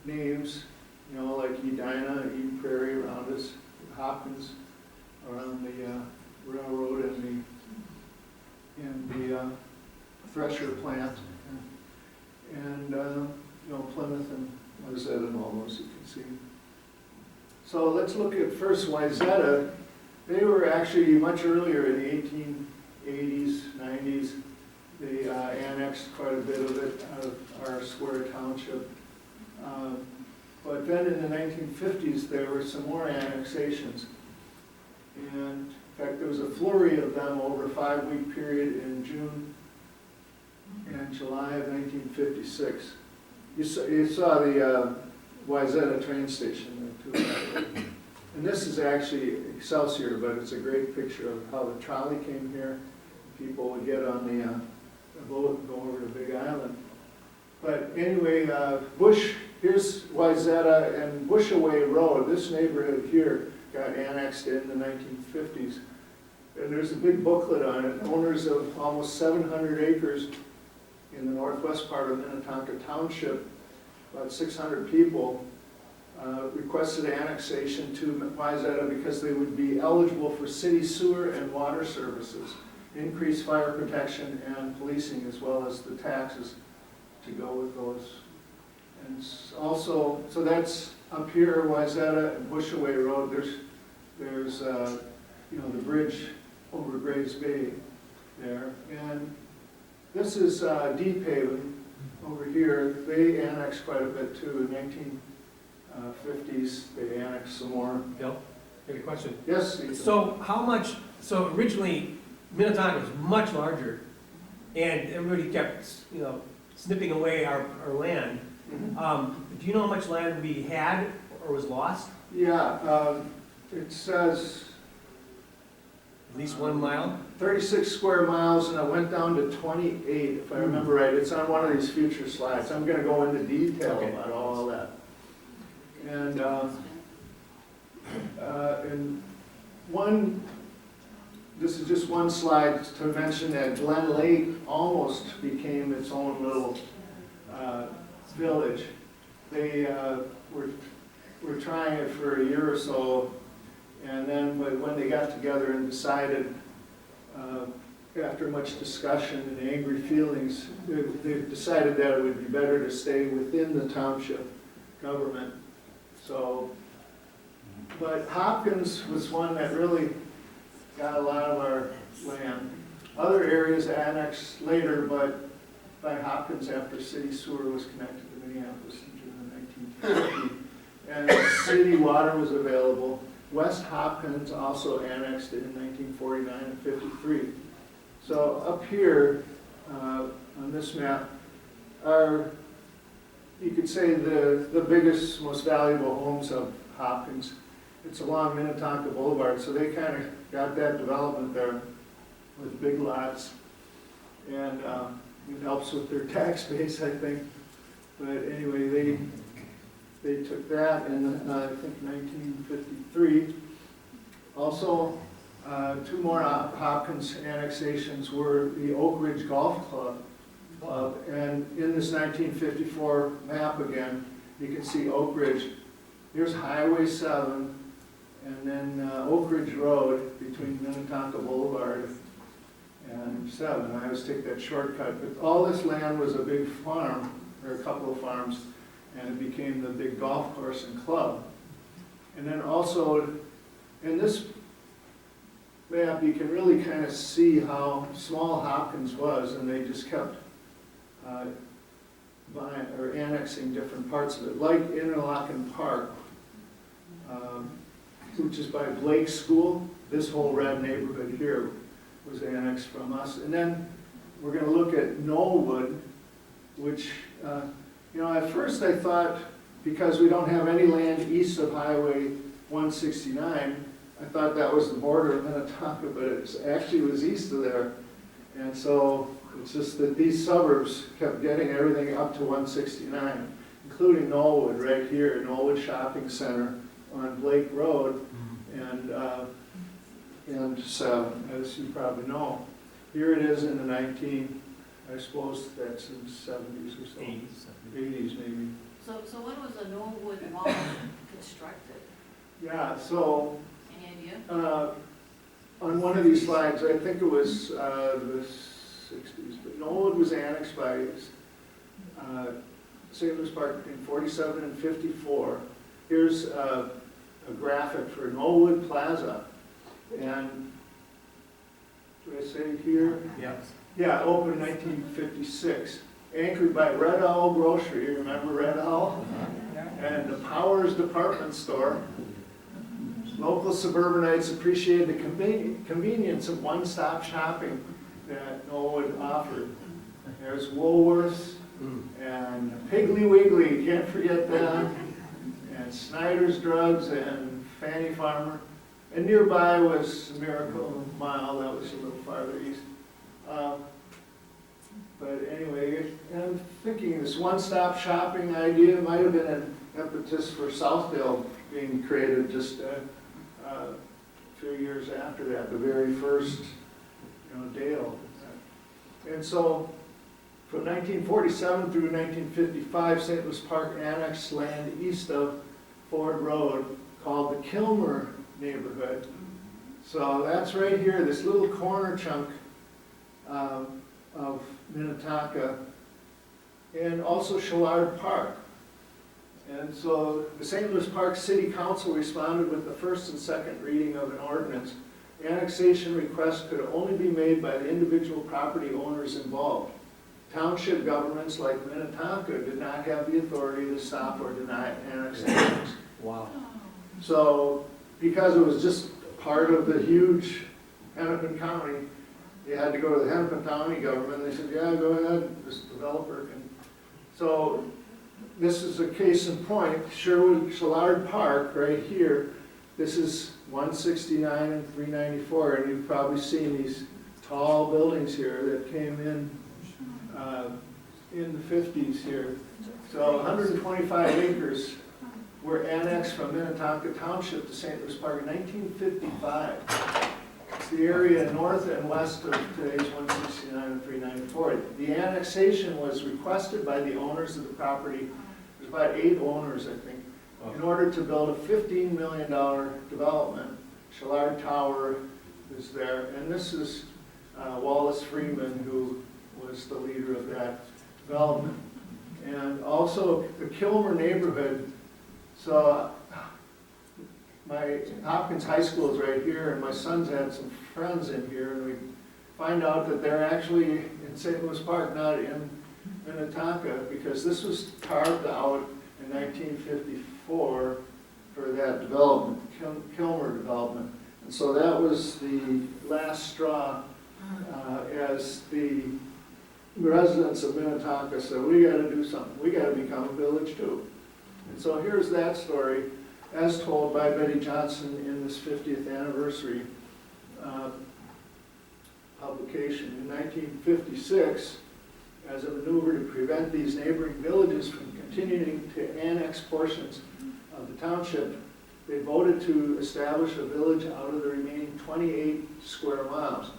names, you know, like Edina, Eden Prairie around us, Hopkins around the railroad and the thresher plant, and you know, Plymouth and Wayzata and all those you can see. So let's look at first Wayzata. They were actually much earlier in the 1880s, 90s. They annexed quite a bit of it out of our square township. But then in the 1950s, there were some more annexations. And in fact, there was a flurry of them over a 5-week period in June and July of 1956. You saw the Wayzata train station there too. And this is actually Excelsior, but it's a great picture of how the trolley came here. People would get on the boat and go over to Big Island. But anyway, here's Wayzata and Bushaway Road. This neighborhood here got annexed in the 1950s. And there's a big booklet on it. Owners of almost 700 acres in the northwest part of Minnetonka Township, about 600 people, requested annexation to Wayzata because they would be eligible for city sewer and water services, increased fire protection and policing, as well as the taxes to go with those. And also, so that's up here, Wayzata and Bushaway Road. There's you know, the bridge over Grays Bay there. And this is Deep Haven over here. They annexed quite a bit too. In 1950s, they annexed some more. Bill, I have a question. Yes, Ethan. So how much, so originally Minnetonka was much larger and everybody kept, you know, snipping away our land. Mhm. Do you know how much land we had or was lost? Yeah, it says At least 1 mile? 36 square miles, and I went down to 28, if I remember right. It's on one of these future slides. I'm going to go into detail Okay. about all that. And this is just one slide to mention that Glen Lake almost became its own little village. They were trying it for a year or so, and then when they got together and decided, after much discussion and angry feelings, they decided that it would be better to stay within the township government. So, but Hopkins was one that really got a lot of our land. Other areas annexed later, but by Hopkins after city sewer was connected to Minneapolis in June of 1950. And city water was available. West Hopkins also annexed it in 1949 and 53. So up here on this map are, you could say, the biggest, most valuable homes of Hopkins. It's along Minnetonka Boulevard, so they kind of got that development there with big lots. And it helps with their tax base, I think. But anyway, they took that in, I think, 1953. Also, 2 more Hopkins annexations were the Oak Ridge Golf Club. And in this 1954 map again, you can see Oak Ridge. Here's Highway 7, and then Oak Ridge Road between Minnetonka Boulevard and 7. I always take that shortcut. But all this land was a big farm, or a couple of farms, and it became the big golf course and club. And then also, in this map, you can really kind of see how small Hopkins was, and they just kept buying or annexing different parts of it, like Interlochen Park, which is by Blake School. This whole red neighborhood here was annexed from us. And then we're going to look at Knollwood, which, you know, at first I thought, because we don't have any land east of Highway 169, I thought that was the border of Minnetonka, but it actually was east of there. And so it's just that these suburbs kept getting everything up to 169, including Knollwood right here, Knollwood Shopping Center on Blake Road, and 7, as you probably know. Here it is in the I suppose that's in the 70s or so. 80s maybe. So when was the Knollwood Mall constructed? Yeah, so Any idea? on one of these slides, I think it was the 60s, but Knollwood was annexed by St. Louis Park between 47 and 54. Here's a graphic for Knollwood Plaza. And do I say here? Yes. Yeah, opened in 1956. Anchored by Red Owl Grocery, remember Red Owl? And the Powers Department Store. Local suburbanites appreciated the convenience of one-stop shopping that Knollwood offered. There's Woolworths and Piggly Wiggly, can't forget that, and Snyder's Drugs and Fanny Farmer. And nearby was Miracle Mile, that was a little farther east. But anyway, I'm thinking this one-stop shopping idea might have been an impetus for Southdale being created just a few years after that, the very first, Dale. And so, from 1947 through 1955, St. Louis Park annexed land east of Ford Road called the Kilmer neighborhood. So that's right here, this little corner chunk of Minnetonka, and also Shallard Park. And so the St. Louis Park City Council responded with the first and second reading of an ordinance. The annexation request could only be made by the individual property owners involved. Township governments like Minnetonka did not have the authority to stop or deny annexations. Wow. So because it was just part of the huge Hennepin County, you had to go to the Hennepin County government. They said, yeah, go ahead, this developer can. So this is a case in point. Shallard Park right here, this is 169 and 394, and you've probably seen these tall buildings here that came in the 50s here. So 125 acres were annexed from Minnetonka Township to St. Louis Park in 1955. It's the area north and west of today's 169 and 394. The annexation was requested by the owners of the property. There's about 8 owners, I think, in order to build a $15 million development. Shallard Tower is there, and this is Wallace Freeman, who was the leader of that development. And also the Kilmer neighborhood. So my Hopkins High School is right here, and my son's had some friends in here, and we find out that they're actually in St. Louis Park, not in Minnetonka, because this was carved out in 1954 for that development, Kilmer development. And so that was the last straw as the residents of Minnetonka said, we got to do something. We got to become a village too. And so here's that story as told by Betty Johnson in this 50th anniversary publication. In 1956, as a maneuver to prevent these neighboring villages from continuing to annex portions of the township, they voted to establish a village out of the remaining 28 square miles.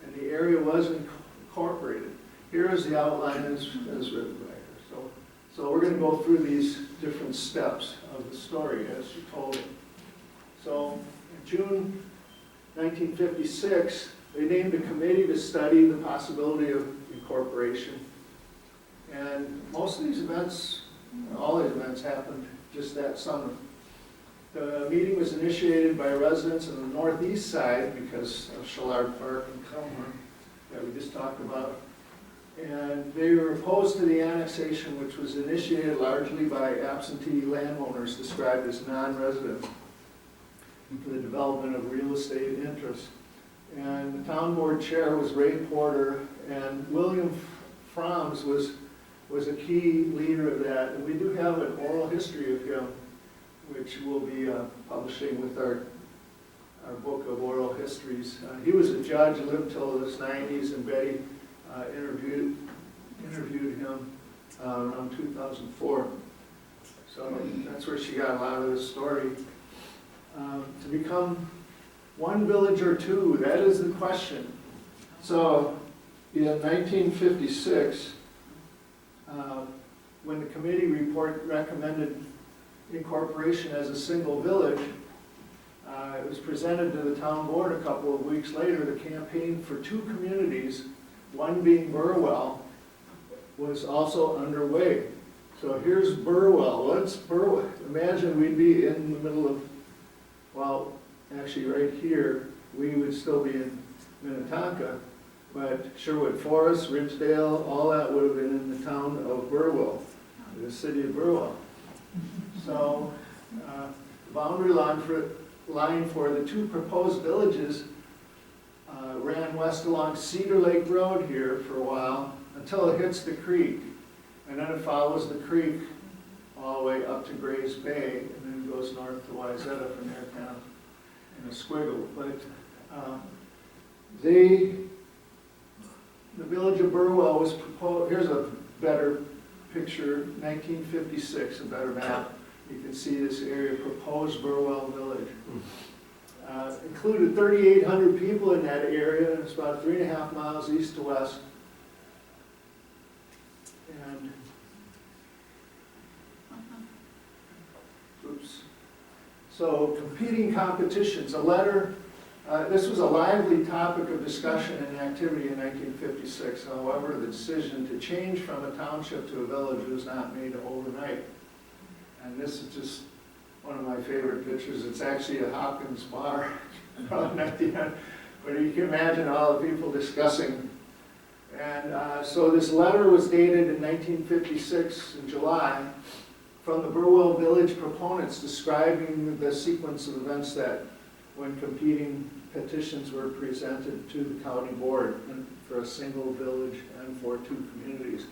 And the area was incorporated. Here is the outline as written by her. So we're going to go through these different steps of the story as she told it. So in June 1956, They named a committee to study the possibility of incorporation. And most of these events, all these events happened just that summer. The meeting was initiated by residents on the northeast side because of Shallard Park and Comer that we just talked about. And they were opposed to the annexation, which was initiated largely by absentee landowners described as non-residents for the development of real estate interests. And the town board chair was Ray Porter, and William Froms was a key leader of that. And we do have an oral history of him, which we'll be publishing with our book of oral histories. He was a judge, lived till his 90s, and Betty interviewed him around 2004. So that's where she got a lot of this story. To become one village or two, that is the question. So in 1956, when the committee report recommended incorporation as a single village, it was presented to the town board a couple of weeks later. The campaign for two communities, one being Burwell, was also underway. So here's Burwell. What's Burwell? Imagine we'd be in the middle of, well, actually right here, we would still be in Minnetonka, but Sherwood Forest, Ridgedale, all that would have been in the town of Burwell, the city of Burwell. So the boundary line for the two proposed villages ran west along Cedar Lake Road here for a while until it hits the creek. And then it follows the creek all the way up to Grays Bay, and then goes north to Wayzata from there, kind of in a squiggle. But the village of Burwell was proposed. Here's a better picture, 1956, a better map. You can see this area, proposed Burwell Village. Included 3,800 people in that area. It's about 3.5 miles east to west. And oops. So competing competitions, a letter. This was a lively topic of discussion and activity in 1956. However, the decision to change from a township to a village was not made overnight. And this is just one of my favorite pictures. It's actually a Hopkins bar at the end, but you can imagine all the people discussing. And so this letter was dated in 1956 in July from the Burwell Village proponents describing the sequence of events that when competing petitions were presented to the county board and for a single village and for two communities.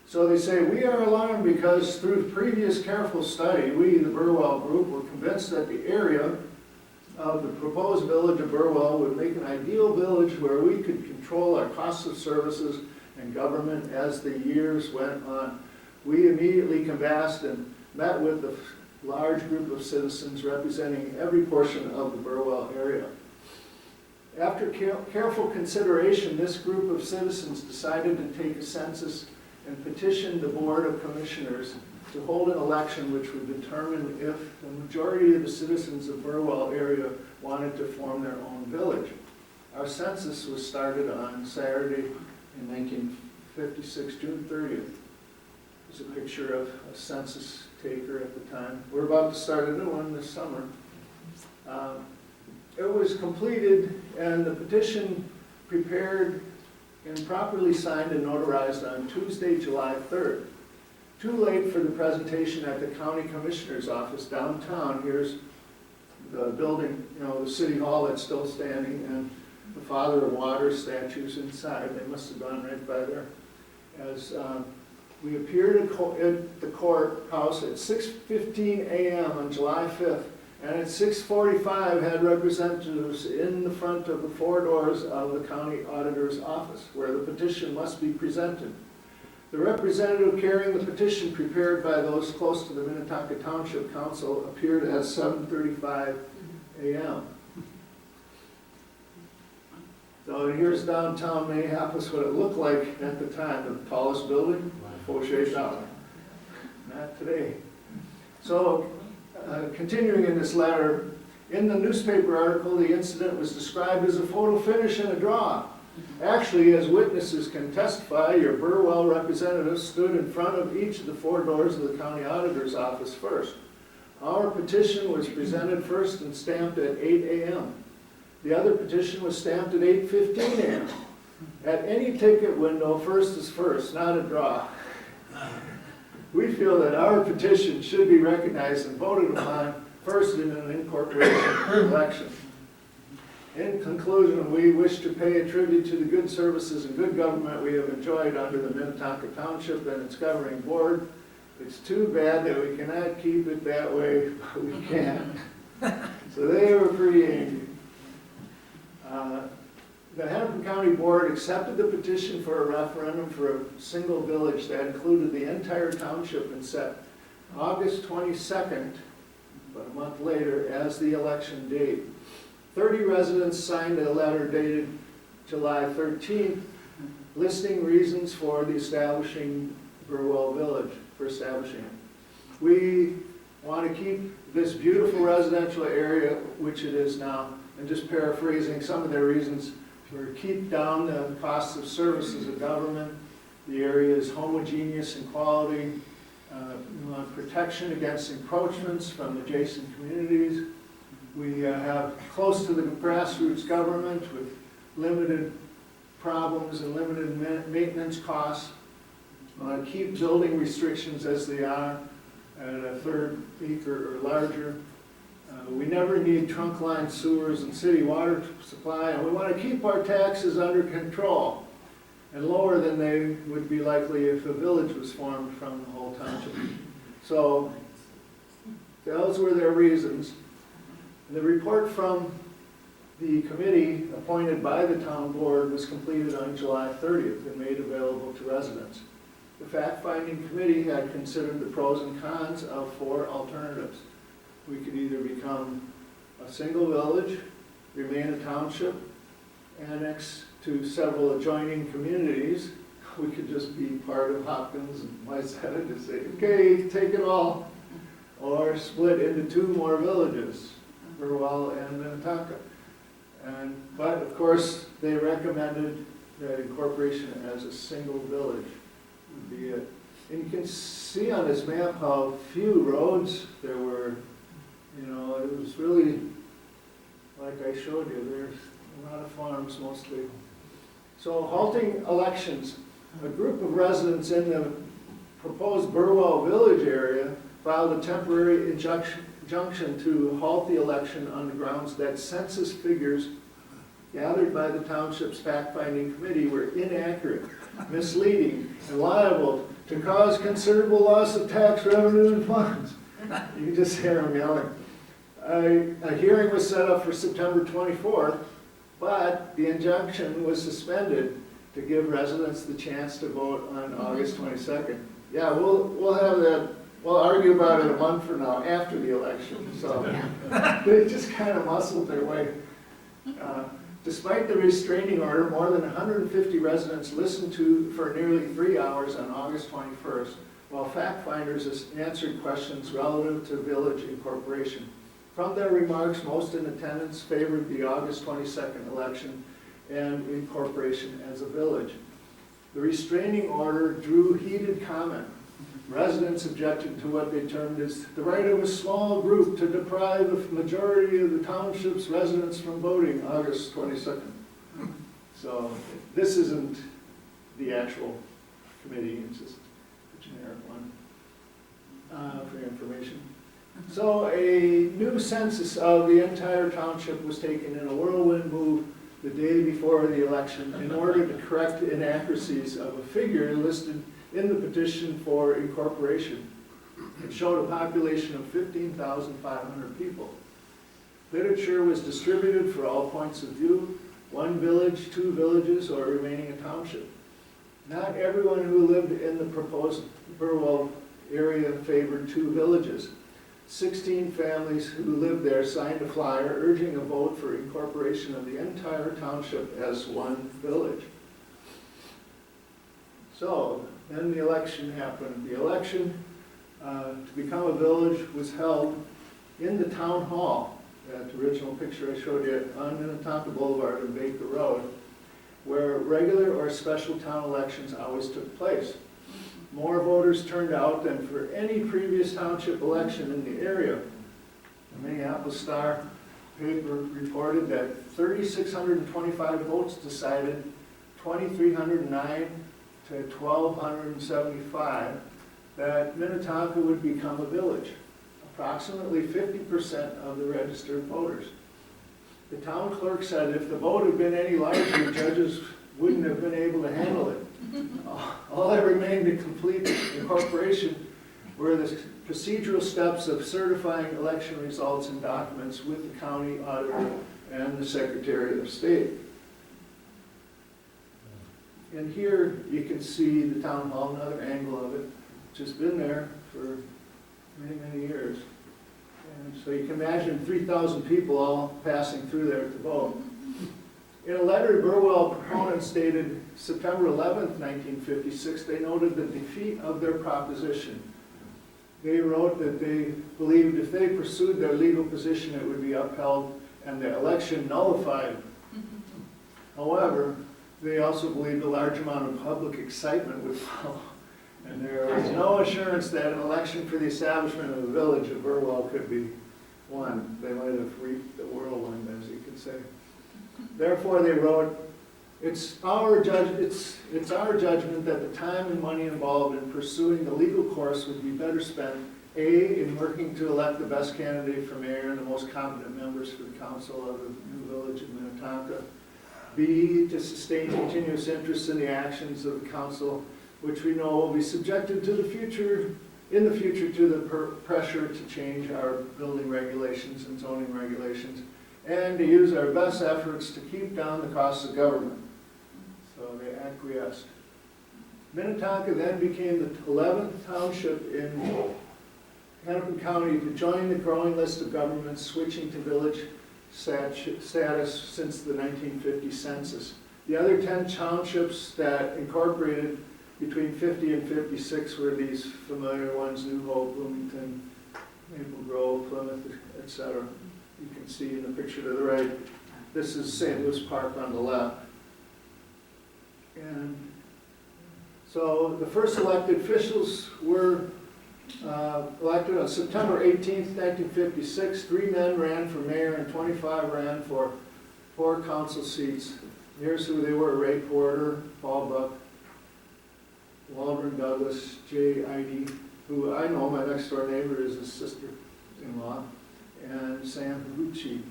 So they say, we are alarmed because through previous careful study, we, the Burwell group, were convinced that the area of the proposed village of Burwell would make an ideal village where we could control our costs of services and government as the years went on. We immediately canvassed and met with the large group of citizens representing every portion of the Burwell area. After careful consideration, this group of citizens decided to take a census and petitioned the Board of Commissioners to hold an election which would determine if the majority of the citizens of Burwell area wanted to form their own village. Our census was started on Saturday in 1956, June 30th. There's a picture of a census taker at the time. We're about to start a new one this summer. It was completed and the petition prepared and properly signed and notarized on Tuesday, July 3rd. Too late for the presentation at the county commissioner's office downtown. Here's the building, the city hall that's still standing, and the Father of Water statues inside. They must have gone right by there. As we appeared at the courthouse at 6:15 a.m. on July 5th, and at 6:45 had representatives in the front of the four doors of the county auditor's office, where the petition must be presented. The representative carrying the petition prepared by those close to the Minnetonka Township Council appeared at 7:35 a.m. So here's downtown Minneapolis, what it looked like at the time, the tallest building, Fauché Tower. Not today. So continuing in this letter, In the newspaper article, the incident was described as a photo finish and a draw. Actually, as witnesses can testify, your Burwell representative stood in front of each of the 4 doors of the county auditor's office first. Our petition was presented first and stamped at 8 a.m. The other petition was stamped at 8:15 a.m. At any ticket window, first is first, not a draw. We feel that our petition should be recognized and voted upon first in an incorporation election. In conclusion, we wish to pay a tribute to the good services and good government we have enjoyed under the Minnetonka Township and its governing board. It's too bad that we cannot keep it that way, but we can. So they were pretty angry. The Hennepin County Board accepted the petition for a referendum for a single village that included the entire township and set August 22nd, but a month later, as the election date. 30 residents signed a letter dated July 13th listing reasons for the establishing Burwell Village, for establishing it. We want to keep this beautiful residential area, which it is now, and just paraphrasing some of their reasons, to keep down the costs of services of government. The area is homogeneous in quality. We want protection against encroachments from adjacent communities. We have close to the grassroots government with limited problems and limited maintenance costs. We want to keep building restrictions as they are at a 1/3 acre or larger. We never need trunk line sewers and city water supply, and we want to keep our taxes under control and lower than they would be likely if a village was formed from the whole township. So those were their reasons. The report from the committee appointed by the town board was completed on July 30th and made available to residents. The fact-finding committee had considered the pros and cons of 4 alternatives. We could either become a single village, remain a township, annex to several adjoining communities. We could just be part of Hopkins and Wayzata and just say, okay, take it all. Or split into 2 more villages, Burwell and Minnetonka. But of course, they recommended that incorporation as a single village would be it. And you can see on this map how few roads there were. You know, it was really, like I showed you, there's a lot of farms mostly. So halting elections. A group of residents in the proposed Burwell Village area filed a temporary injunction to halt the election on the grounds that census figures gathered by the township's fact-finding committee were inaccurate, misleading, and liable to cause considerable loss of tax revenue and funds. You can just hear them yelling. A hearing was set up for September 24th, but the injunction was suspended to give residents the chance to vote on August 22nd. Yeah, we'll have that. We'll argue about it a month from now, after the election. So they just kind of muscled their way. Despite the restraining order, more than 150 residents listened to for nearly 3 hours on August 21st, while fact finders answered questions relative to village incorporation. From their remarks, most in attendance favored the August 22nd election and incorporation as a village. The restraining order drew heated comment. Residents objected to what they termed as the right of a small group to deprive the majority of the township's residents from voting August 22nd. So this isn't the actual committee, it's just a generic one for your information. So a new census of the entire township was taken in a whirlwind move the day before the election in order to correct inaccuracies of a figure listed in the petition for incorporation. It showed a population of 15,500 people. Literature was distributed for all points of view, 1 village, 2 villages, or remaining a township. Not everyone who lived in the proposed Burwell area favored 2 villages. 16 families who lived there signed a flyer urging a vote for incorporation of the entire township as 1 village. So then the election happened. The election to become a village was held in the town hall that original picture I showed you on Minnetonka Boulevard and Baker Road, where regular or special town elections always took place. More voters turned out than for any previous township election in the area. The Minneapolis Star paper reported that 3,625 votes decided 2,309 to 1,275 that Minnetonka would become a village, approximately 50% of the registered voters. The town clerk said if the vote had been any larger, judges wouldn't have been able to handle it. All that remained to complete the incorporation were the procedural steps of certifying election results and documents with the county auditor and the Secretary of State. And here you can see the town hall, another angle of it, which has been there for many, many years. And so you can imagine 3,000 people all passing through there to vote. In a letter, Burwell proponents stated September 11th, 1956, they noted the defeat of their proposition. They wrote that they believed if they pursued their legal position, it would be upheld and the election nullified. However, they also believed a large amount of public excitement would follow. And there was no assurance that an election for the establishment of the village of Burwell could be won. They might have reaped the whirlwind, as you could say. Therefore, they wrote, it's our judgment that the time and money involved in pursuing the legal course would be better spent, A, in working to elect the best candidate for mayor and the most competent members for the council of the new village of Minnetonka, B, to sustain continuous interest in the actions of the council, which we know will be subjected to in the future to the pressure to change our building regulations and zoning regulations, and to use our best efforts to keep down the costs of government. So they acquiesced. Minnetonka then became the 11th township in Hennepin County to join the growing list of governments switching to village status since the 1950 census. The other 10 townships that incorporated between 50 and 56 were these familiar ones: New Hope, Bloomington, Maple Grove, Plymouth, etc. You can see in the picture to the right. This is St. Louis Park on the left. And so the first elected officials were elected on September 18th, 1956. 3 men ran for mayor and 25 ran for 4 council seats. Here's who they were: Ray Porter, Paul Buck, Waldron Douglas, Jay Ide, who I know, my next door neighbor, is his sister-in-law, and Sam Gucci.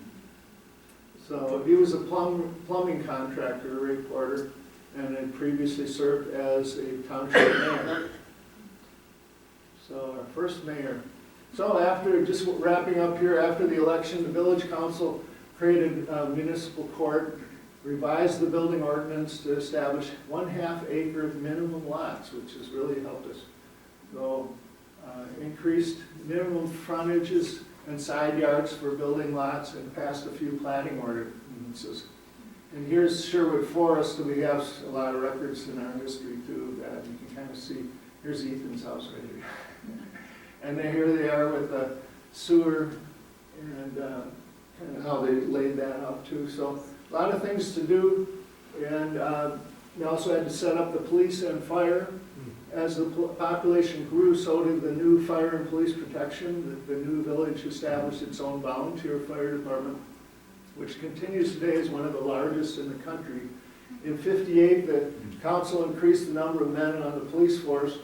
So he was a plumbing contractor, Ray Porter, and had previously served as a township mayor. So our first mayor. So after, just wrapping up here, after the election, the village council created a municipal court, revised the building ordinance to establish 1/2 acre minimum lots, which has really helped us. So increased minimum frontages and side yards for building lots, and passed a few platting ordinances. And here's Sherwood Forest, and we have a lot of records in our history too of that. You can kind of see, here's Ethan's house right here. And then here they are with the sewer and kind of how they laid that out too. So a lot of things to do, and they also had to set up the police and fire. As the population grew, so did the new fire and police protection. The new village established its own volunteer fire department, which continues today as one of the largest in the country. In '58, the council increased the number of men on the police force,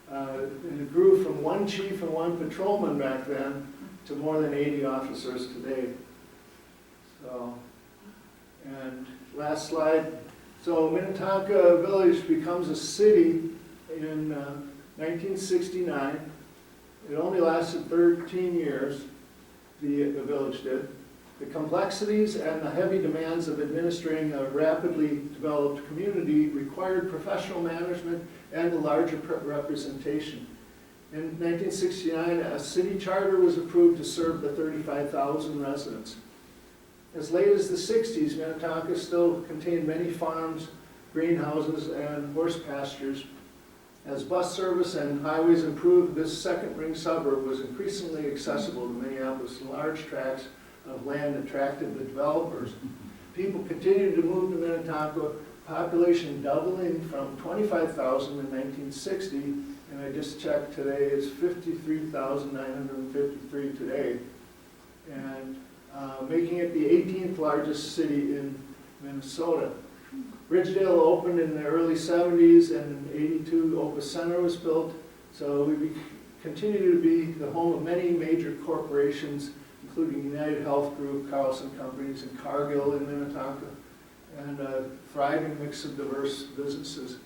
and it grew from 1 chief and 1 patrolman back then to more than 80 officers today. So, and last slide. So Minnetonka Village becomes a city in 1969. It only lasted 13 years, the village did. The complexities and the heavy demands of administering a rapidly developed community required professional management and a larger representation. In 1969, a city charter was approved to serve the 35,000 residents. As late as the 60s, Minnetonka still contained many farms, greenhouses, and horse pastures. As bus service and highways improved, this second ring suburb was increasingly accessible to Minneapolis. Large tracts of land attracted the developers. People continued to move to Minnetonka, population doubling from 25,000 in 1960, and I just checked today, it's 53,953 today. And making it the 18th largest city in Minnesota. Ridgedale opened in the early 70s, and in '82 Opus Center was built. So we continue to be the home of many major corporations, including United Health Group, Carlson Companies, and Cargill in Minnetonka, and a thriving mix of diverse businesses.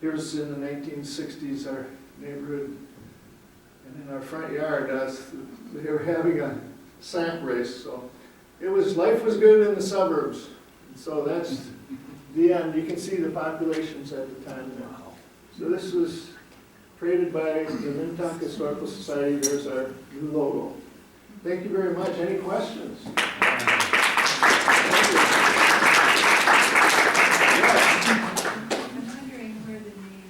Here's in the 1960s our neighborhood, and in our front yard, they were having a sack race. So life was good in the suburbs. So that's the end. You can see the populations at the time there. So this was created by the Minnetonka Historical Society. There's our new logo. Thank you very much. Any questions? I'm wondering where the name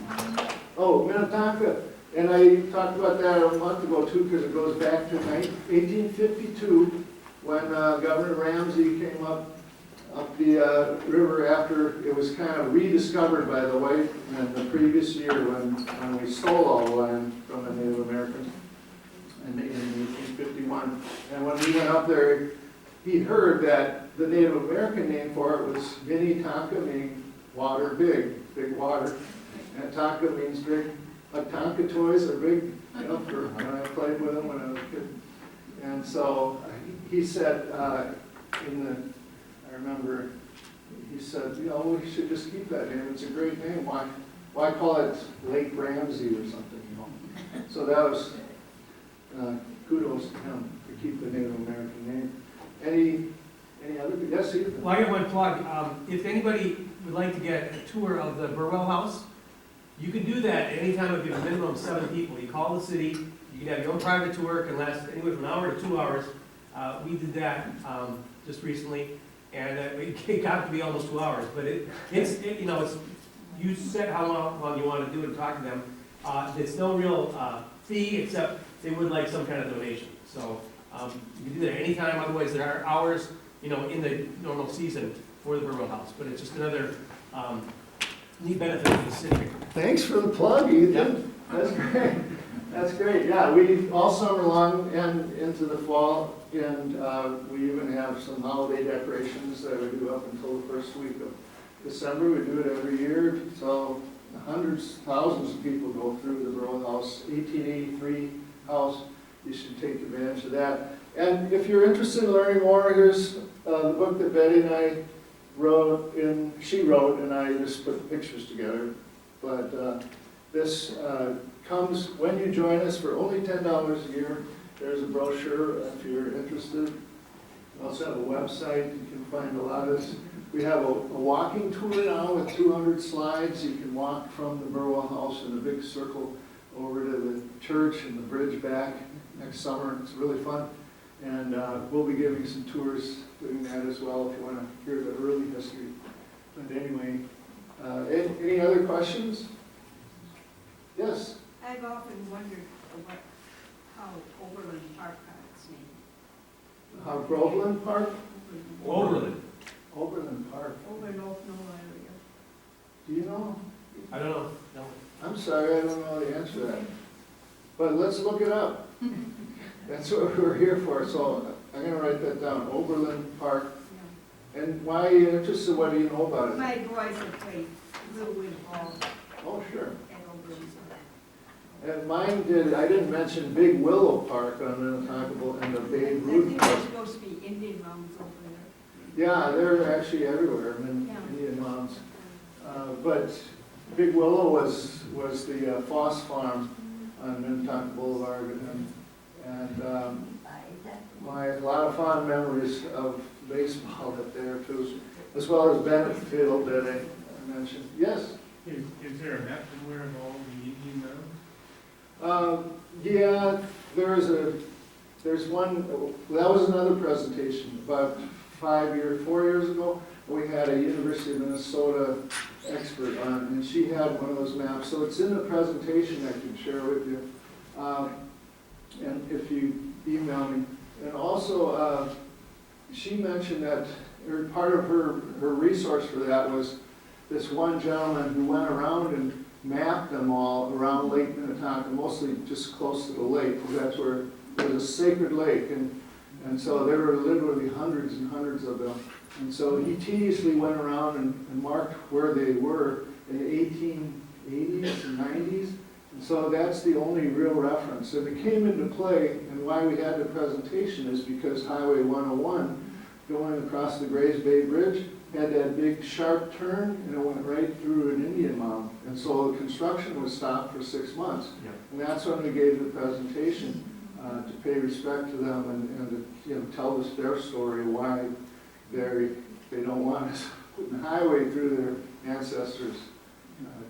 Minnetonka. Oh, Minnetonka. And I talked about that a month ago too, because it goes back to 1852 when Governor Ramsey came up the river after it was kind of rediscovered by the white men the previous year when we stole all the land from the Native Americans in 1851. And when we went up there, he heard that the Native American name for it was Minnetonka, meaning water, big water. And Tonka means big, like Tonka toys are big, you know, for when I played with them when I was a kid. And so he said, I remember he said, you know, we should just keep that name. It's a great name. Why call it Lake Ramsey or something, you know? So that was kudos to him to keep the Native American name. Any other? Yes, Ethan? Well, I got one plug. If anybody would like to get a tour of the Burwell House, you can do that anytime if you have a minimum of 7 people. You call the city, you can have your own private tour, it can last anywhere from an hour to 2 hours. We did that just recently, and it got to be almost 2 hours. But you set how long you want to do it and talk to them. There's no real fee, except they would like some kind of donation. So you can do that anytime. Otherwise, there are hours, in the normal season for the Burwell House. But it's just another neat benefit to the city. Thanks for the plug, Ethan. Yep. That's great. That's great. Yeah, we all summer long and into the fall, and we even have some holiday decorations that we do up until the first week of December. We do it every year. So hundreds, thousands of people go through the Burwell House, 1883 house. You should take advantage of that. And if you're interested in learning more, here's the book that Betty and I she wrote, and I just put the pictures together. But this comes when you join us for only $10 a year. There's a brochure if you're interested. We also have a website. You can find a lot of this. We have a walking tour now with 200 slides. You can walk from the Burwell House in a big circle over to the church and the bridge back next summer. It's really fun. And we'll be giving some tours doing that as well if you want to hear the early history. But anyway, any other questions? Yes? I've often wondered how Oberlin Park got its name. How Groveland Park? Oberlin. Oberlin Park. Over in Oak Knoll area. Do you know? I don't know. No. I'm sorry, I don't know the answer to that. But let's look it up. That's what we're here for. So I'm going to write that down. Oberlin Park. Yeah. And why are you interested? What do you know about it? My boys have played thru with ball Oh, sure. at Oberlin. And mine did, I didn't mention Big Willow Park on Minnetonka and the I Babe Ruth think Park. there's supposed to be Indian mounds over there. Yeah, they're actually everywhere in Yeah. Indian mounds. But Big Willow was the Foss Farm on Minnetonka Boulevard, and a lot of fond memories of baseball up there too, as well as Bennett Field that I mentioned. Yes? Is there a map somewhere of all the Indian mounds? Yeah, there's one. That was another presentation about 4 years ago. We had a University of Minnesota expert on, and she had one of those maps. So it's in the presentation I can share with you. And if you email me. And also, she mentioned that, or part of her resource for that was this one gentleman who went around and mapped them all around Lake Minnetonka, mostly just close to the lake, because that's where there's a sacred lake, and so there were literally hundreds and hundreds of them. And so he tediously went around and marked where they were in the 1880s and 90s. And so that's the only real reference. And it came into play, and why we had the presentation is because Highway 101, going across the Grays Bay Bridge, had that big sharp turn, and it went right through an Indian mound. And so the construction was stopped for 6 months. Yep. And that's when we gave the presentation to pay respect to them and to tell us their story, why they don't want us putting the highway through their ancestors'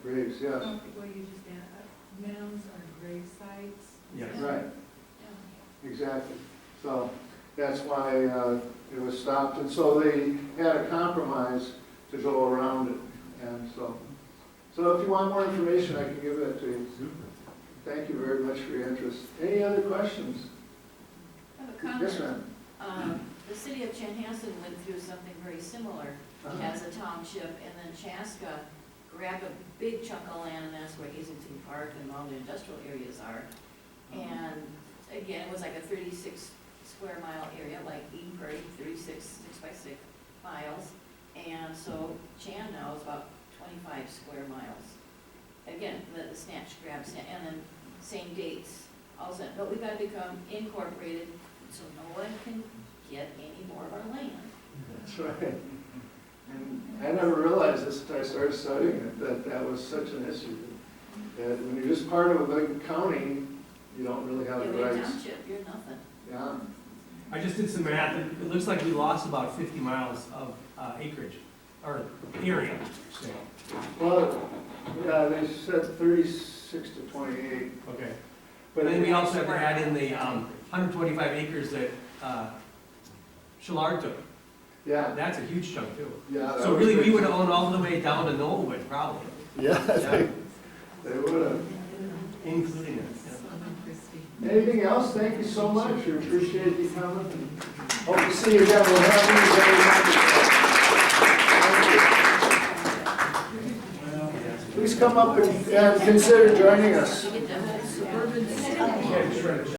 graves. Yes. Well, you just add, mounds are grave sites. Yes. Right. Exactly. So that's why it was stopped. And so they had a compromise to go around it. And so if you want more information, I can give that to you. Thank you very much for your interest. Any other questions? I have a comment. Yes, ma'am. The city of Chanhassen went through something very similar as a township, and then Chaska grabbed a big chunk of land, and that's where Islington Park and all the industrial areas are. And again, it was like a 36 square mile area, like Eden Prairie, 36 6x6 miles. And so Chan now is about 25 square miles. Again, the snatch grabs, and then same dates, all of a sudden, but we've got to become incorporated, so no one can get any more of our land. That's right. And I never realized this until I started studying it, that was such an issue. That when you're just part of a big county, you don't really have the You're a rights. township, you're nothing. Yeah. I just did some math, it looks like we lost about 50 miles of acreage, or area. Well, yeah, they said 36 to 28. Okay. But And then we also have to add in the 125 acres that Shallard took. Yeah, That's a huge chunk too. yeah. that So was really, we big. would own all the way down to Knollwood, probably, Yeah, they would have. including it. Yeah. Anything else? Thank you so much. We appreciate you coming. Hope to see you again. We'll have you very much. Please come up and consider joining us. You get the whole suburban